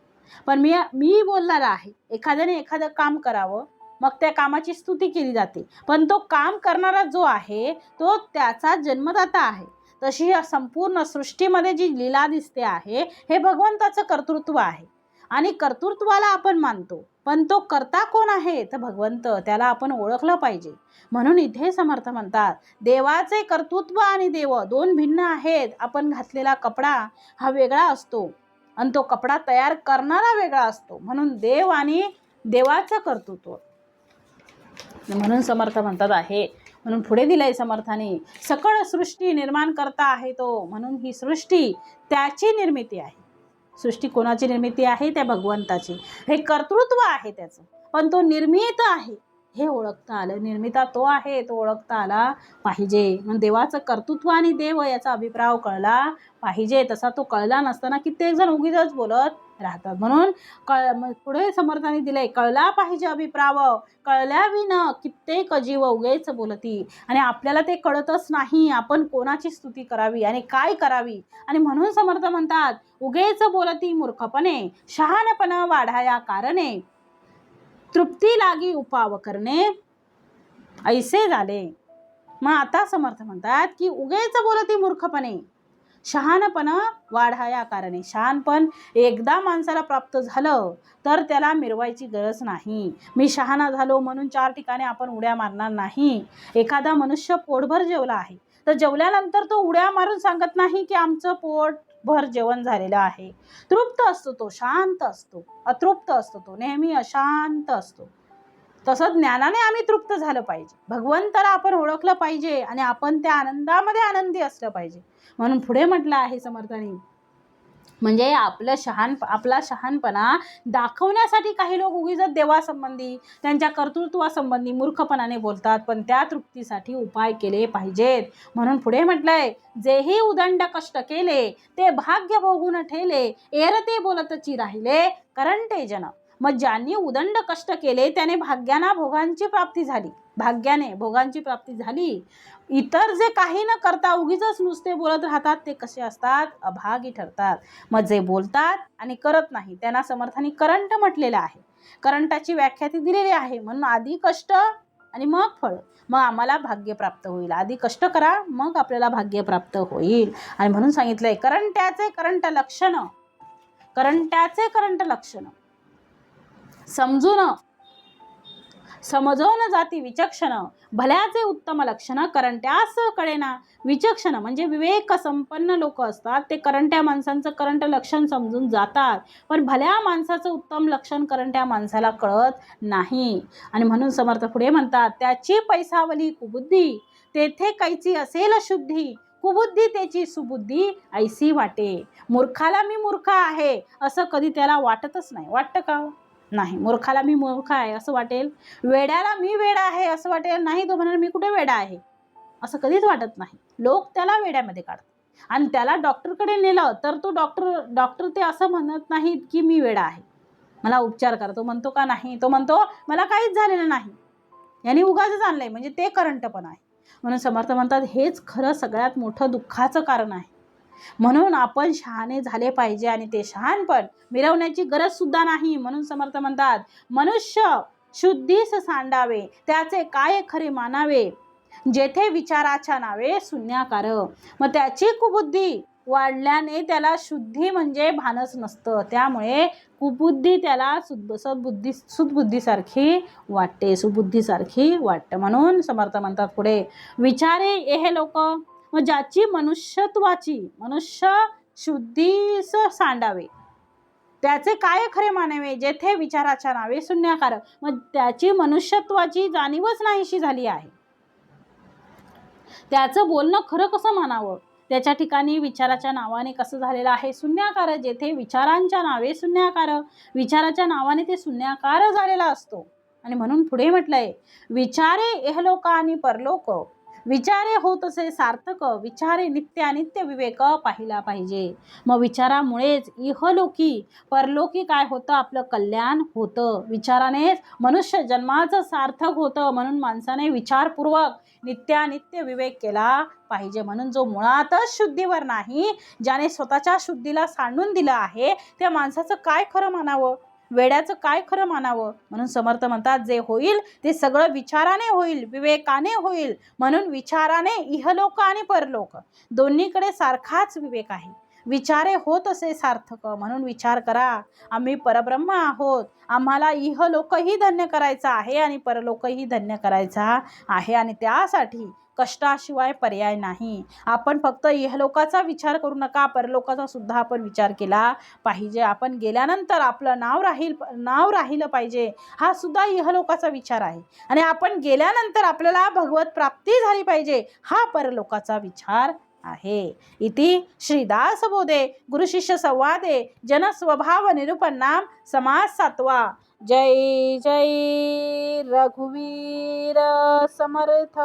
पण मी बोलणार आहे. एखाद्याने एखादं काम करावं, मग त्या कामाची स्तुती केली जाते, पण तो काम करणारा जो आहे तो त्याचा जन्मदाता आहे. तशी या संपूर्ण सृष्टीमध्ये जी लीला दिसते आहे, हे भगवंताचं कर्तृत्व आहे. आणि कर्तृत्वाला आपण मानतो, पण तो कर्ता कोण आहे? तर भगवंत. त्याला आपण ओळखलं पाहिजे. म्हणून इथे समर्थ म्हणतात देवाचे कर्तृत्व आणि देव दोन भिन्न आहेत. आपण घातलेला कपडा हा वेगळा असतो आणि तो कपडा तयार करणारा वेगळा असतो. म्हणून देव आणि देवाचं कर्तृत्व. म्हणून समर्थ म्हणतात आहे, म्हणून पुढे दिलंय समर्थाने, सकळ सृष्टी निर्माण करता आहे तो. म्हणून ही सृष्टी त्याची निर्मिती आहे. सृष्टी कोणाची निर्मिती आहे? त्या भगवंताची. हे कर्तृत्व आहे त्याचं, पण तो निर्मित आहे हे ओळखता आलं. निर्मिता तो आहे, तो ओळखता आला पाहिजे. म्हणून देवाचं कर्तृत्व आणि देव याचा अभिप्राय कळला पाहिजे. तसा तो कळला नसताना कित्येक जण उगीचच बोलत राहतात. म्हणून पुढे समर्थाने दिलंय, कळला पाहिजे अभिप्राय, कळल्याविना कित्येक जीव उगेच बोलती. आणि आपल्याला ते कळतच नाही आपण कोणाची स्तुती करावी आणि काय करावी. आणि म्हणून समर्थ म्हणतात उगेच बोलती मूर्खपणे, शहाणपणा वाढाया कारणे, तृप्ती लागी उपाव करणे, ऐसे झाले. मग आता समर्थ म्हणतात की उगेच बोलती मूर्खपणे, शहाणपणा वाढाया कारणे. शहाणपण एकदा माणसाला प्राप्त झालं तर त्याला मिरवायची गरज नाही. मी शहाणा झालो म्हणून 4 ठिकाणी आपण उड्या मारणार नाही. एखादा मनुष्य पोटभर जेवला आहे तर जेवल्यानंतर तो उड्या मारून सांगत नाही की आमचं पोटभर जेवण झालेलं आहे. तृप्त असतो तो, शांत असतो. अतृप्त असतो तो, नेहमी अशांत असतो. तसं ज्ञानाने आम्ही तृप्त झालं पाहिजे. भगवंताला आपण ओळखलं पाहिजे आणि आपण त्या आनंदामध्ये आनंदी असलं पाहिजे. म्हणून पुढे म्हटलं आहे समर्थाने, म्हणजे आपला शहाणपणा दाखवण्यासाठी काही लोक उगीच देवासंबंधी, त्यांच्या कर्तृत्वासंबंधी मूर्खपणाने बोलतात, पण त्या तृप्तीसाठी उपाय केले पाहिजेत. म्हणून पुढे म्हटलंय, जेही उदंड कष्ट केले ते भाग्य भोगून ठेले, एरते बोलतची राहिले करंटे जन. मग ज्यांनी उदंड कष्ट केले त्याने भाग्याने भोगांची प्राप्ती झाली. इतर जे काही न करता उगीच नुसते बोलत राहतात ते कसे असतात? अभागी ठरतात. मग जे बोलतात आणि करत नाही त्यांना समर्थाने करंट म्हटलेलं आहे. करंटाची व्याख्या ती दिलेली आहे. म्हणून आधी कष्ट आणि मग फळ, मग आम्हाला भाग्य प्राप्त होईल. आधी कष्ट करा, मग आपल्याला भाग्य प्राप्त होईल. आणि म्हणून सांगितलंय करंट्याचे करंट लक्षण करंट्याचे करंट लक्षण समजून समजून जाती विचक्षण भल्याचे उत्तम लक्षण करंट्यास कळेना विचक्षण म्हणजे विवेक संपन्न लोक असतात ते करंट्या माणसांचं करंट लक्षण समजून जातात, पण भल्या माणसाचं उत्तम लक्षण करंट्या माणसाला कळत नाही. आणि म्हणून समर्थ पुढे म्हणतात त्याची पैसावली कुबुद्धी तेथे कैची असेल शुद्धी कुबुद्धी त्याची सुबुद्धी ऐसी वाटे. मूर्खाला मी मूर्ख आहे असं कधी त्याला वाटतच नाही. वाटतं का? नाही. मूर्खाला मी मूर्ख आहे असं वाटेल, वेड्याला मी वेडा आहे असं वाटेल नाही, तो म्हणेल मी कुठे वेडा आहे असं कधीच वाटत नाही. लोक त्याला वेड्यामध्ये काढतात आणि त्याला डॉक्टरकडे नेलं तर तो डॉक्टर ते असं म्हणत नाहीत की मी वेडा आहे, मला उपचार करा. तो म्हणतो का नाही? तो म्हणतो मला काहीच झालेलं नाही, यांनी उगाच आणलंय, म्हणजे ते करंट पण आहे. म्हणून समर्थ म्हणतात हेच खरं सगळ्यात मोठं दुःखाचं कारण आहे. म्हणून आपण शहाणे झाले पाहिजे आणि ते शहाणपण मिरवण्याची गरज सुद्धा नाही. म्हणून समर्थ म्हणतात मनुष्य शुद्धीस सांडावे त्याचे काय खरे मानावे जेथे विचाराच्या नावे शून्याकार. मग त्याची कुबुद्धी वाढल्याने त्याला शुद्धी म्हणजे भानच नसतं, त्यामुळे कुबुद्धी त्याला सुदबुद्धीसारखी वाटते, सुबुद्धीसारखी वाटते. म्हणून समर्थ म्हणतात पुढे विचारे हे लोक मग ज्याची मनुष्य शुद्धीस सांडावे त्याचे काय खरे मानावे जेथे विचाराच्या नावे शून्याकार. मग त्याची मनुष्यत्वाची जाणीवच नाहीशी झाली आहे, त्याचं बोलणं खरं कसं मानावं, त्याच्या ठिकाणी विचाराच्या नावाने कसं झालेलं आहे शून्याकार. जेथे विचारांच्या नावे शून्याकार, विचाराच्या नावाने ते शून्याकार झालेला असतो. आणि म्हणून पुढे म्हटलंय विचारे इहलोक आणि परलोक विचारे होत असे सार्थक विचारे नित्य अनित्य विवेक पाहिला पाहिजे. मग विचारामुळेच इहलोकी परलोकी काय होतं, आपलं कल्याण होतं. विचारानेच मनुष्य जन्माचं सार्थक होतं. म्हणून माणसाने विचारपूर्वक नित्यानित्य विवेक केला पाहिजे. म्हणून जो मुळातच शुद्धीवर नाही, ज्याने स्वतःच्या शुद्धीला सांडून दिलं आहे, त्या माणसाचं काय खरं मानावं, वेड्याचं काय खरं मानावं. म्हणून समर्थ म्हणतात जे होईल ते सगळं विचाराने होईल, विवेकाने होईल. म्हणून विचाराने इहलोक आणि परलोक दोन्हीकडे सारखाच विवेक आहे. विचारे होत असे सार्थक म्हणून विचार करा, आम्ही परब्रह्म आहोत, आम्हाला इहलोकही धन्य करायचा आहे आणि परलोकही धन्य करायचा आहे. आणि त्यासाठी कष्टाशिवाय पर्याय नाही. आपण फक्त इहलोकाचा विचार करू नका, परलोकाचा सुद्धा आपण विचार केला पाहिजे. आपण गेल्यानंतर आपलं नाव राहिलं पाहिजे, हा सुद्धा इहलोकाचा विचार आहे. आणि आपण गेल्यानंतर आपल्याला भगवत प्राप्ती झाली पाहिजे, हा परलोकाचा विचार आहे. इति श्रीदास बोधे गुरुशिष्य संवादे जनस्वभाव निरूपणाम समास 7वा. जय जय रघुवीर समर्थ.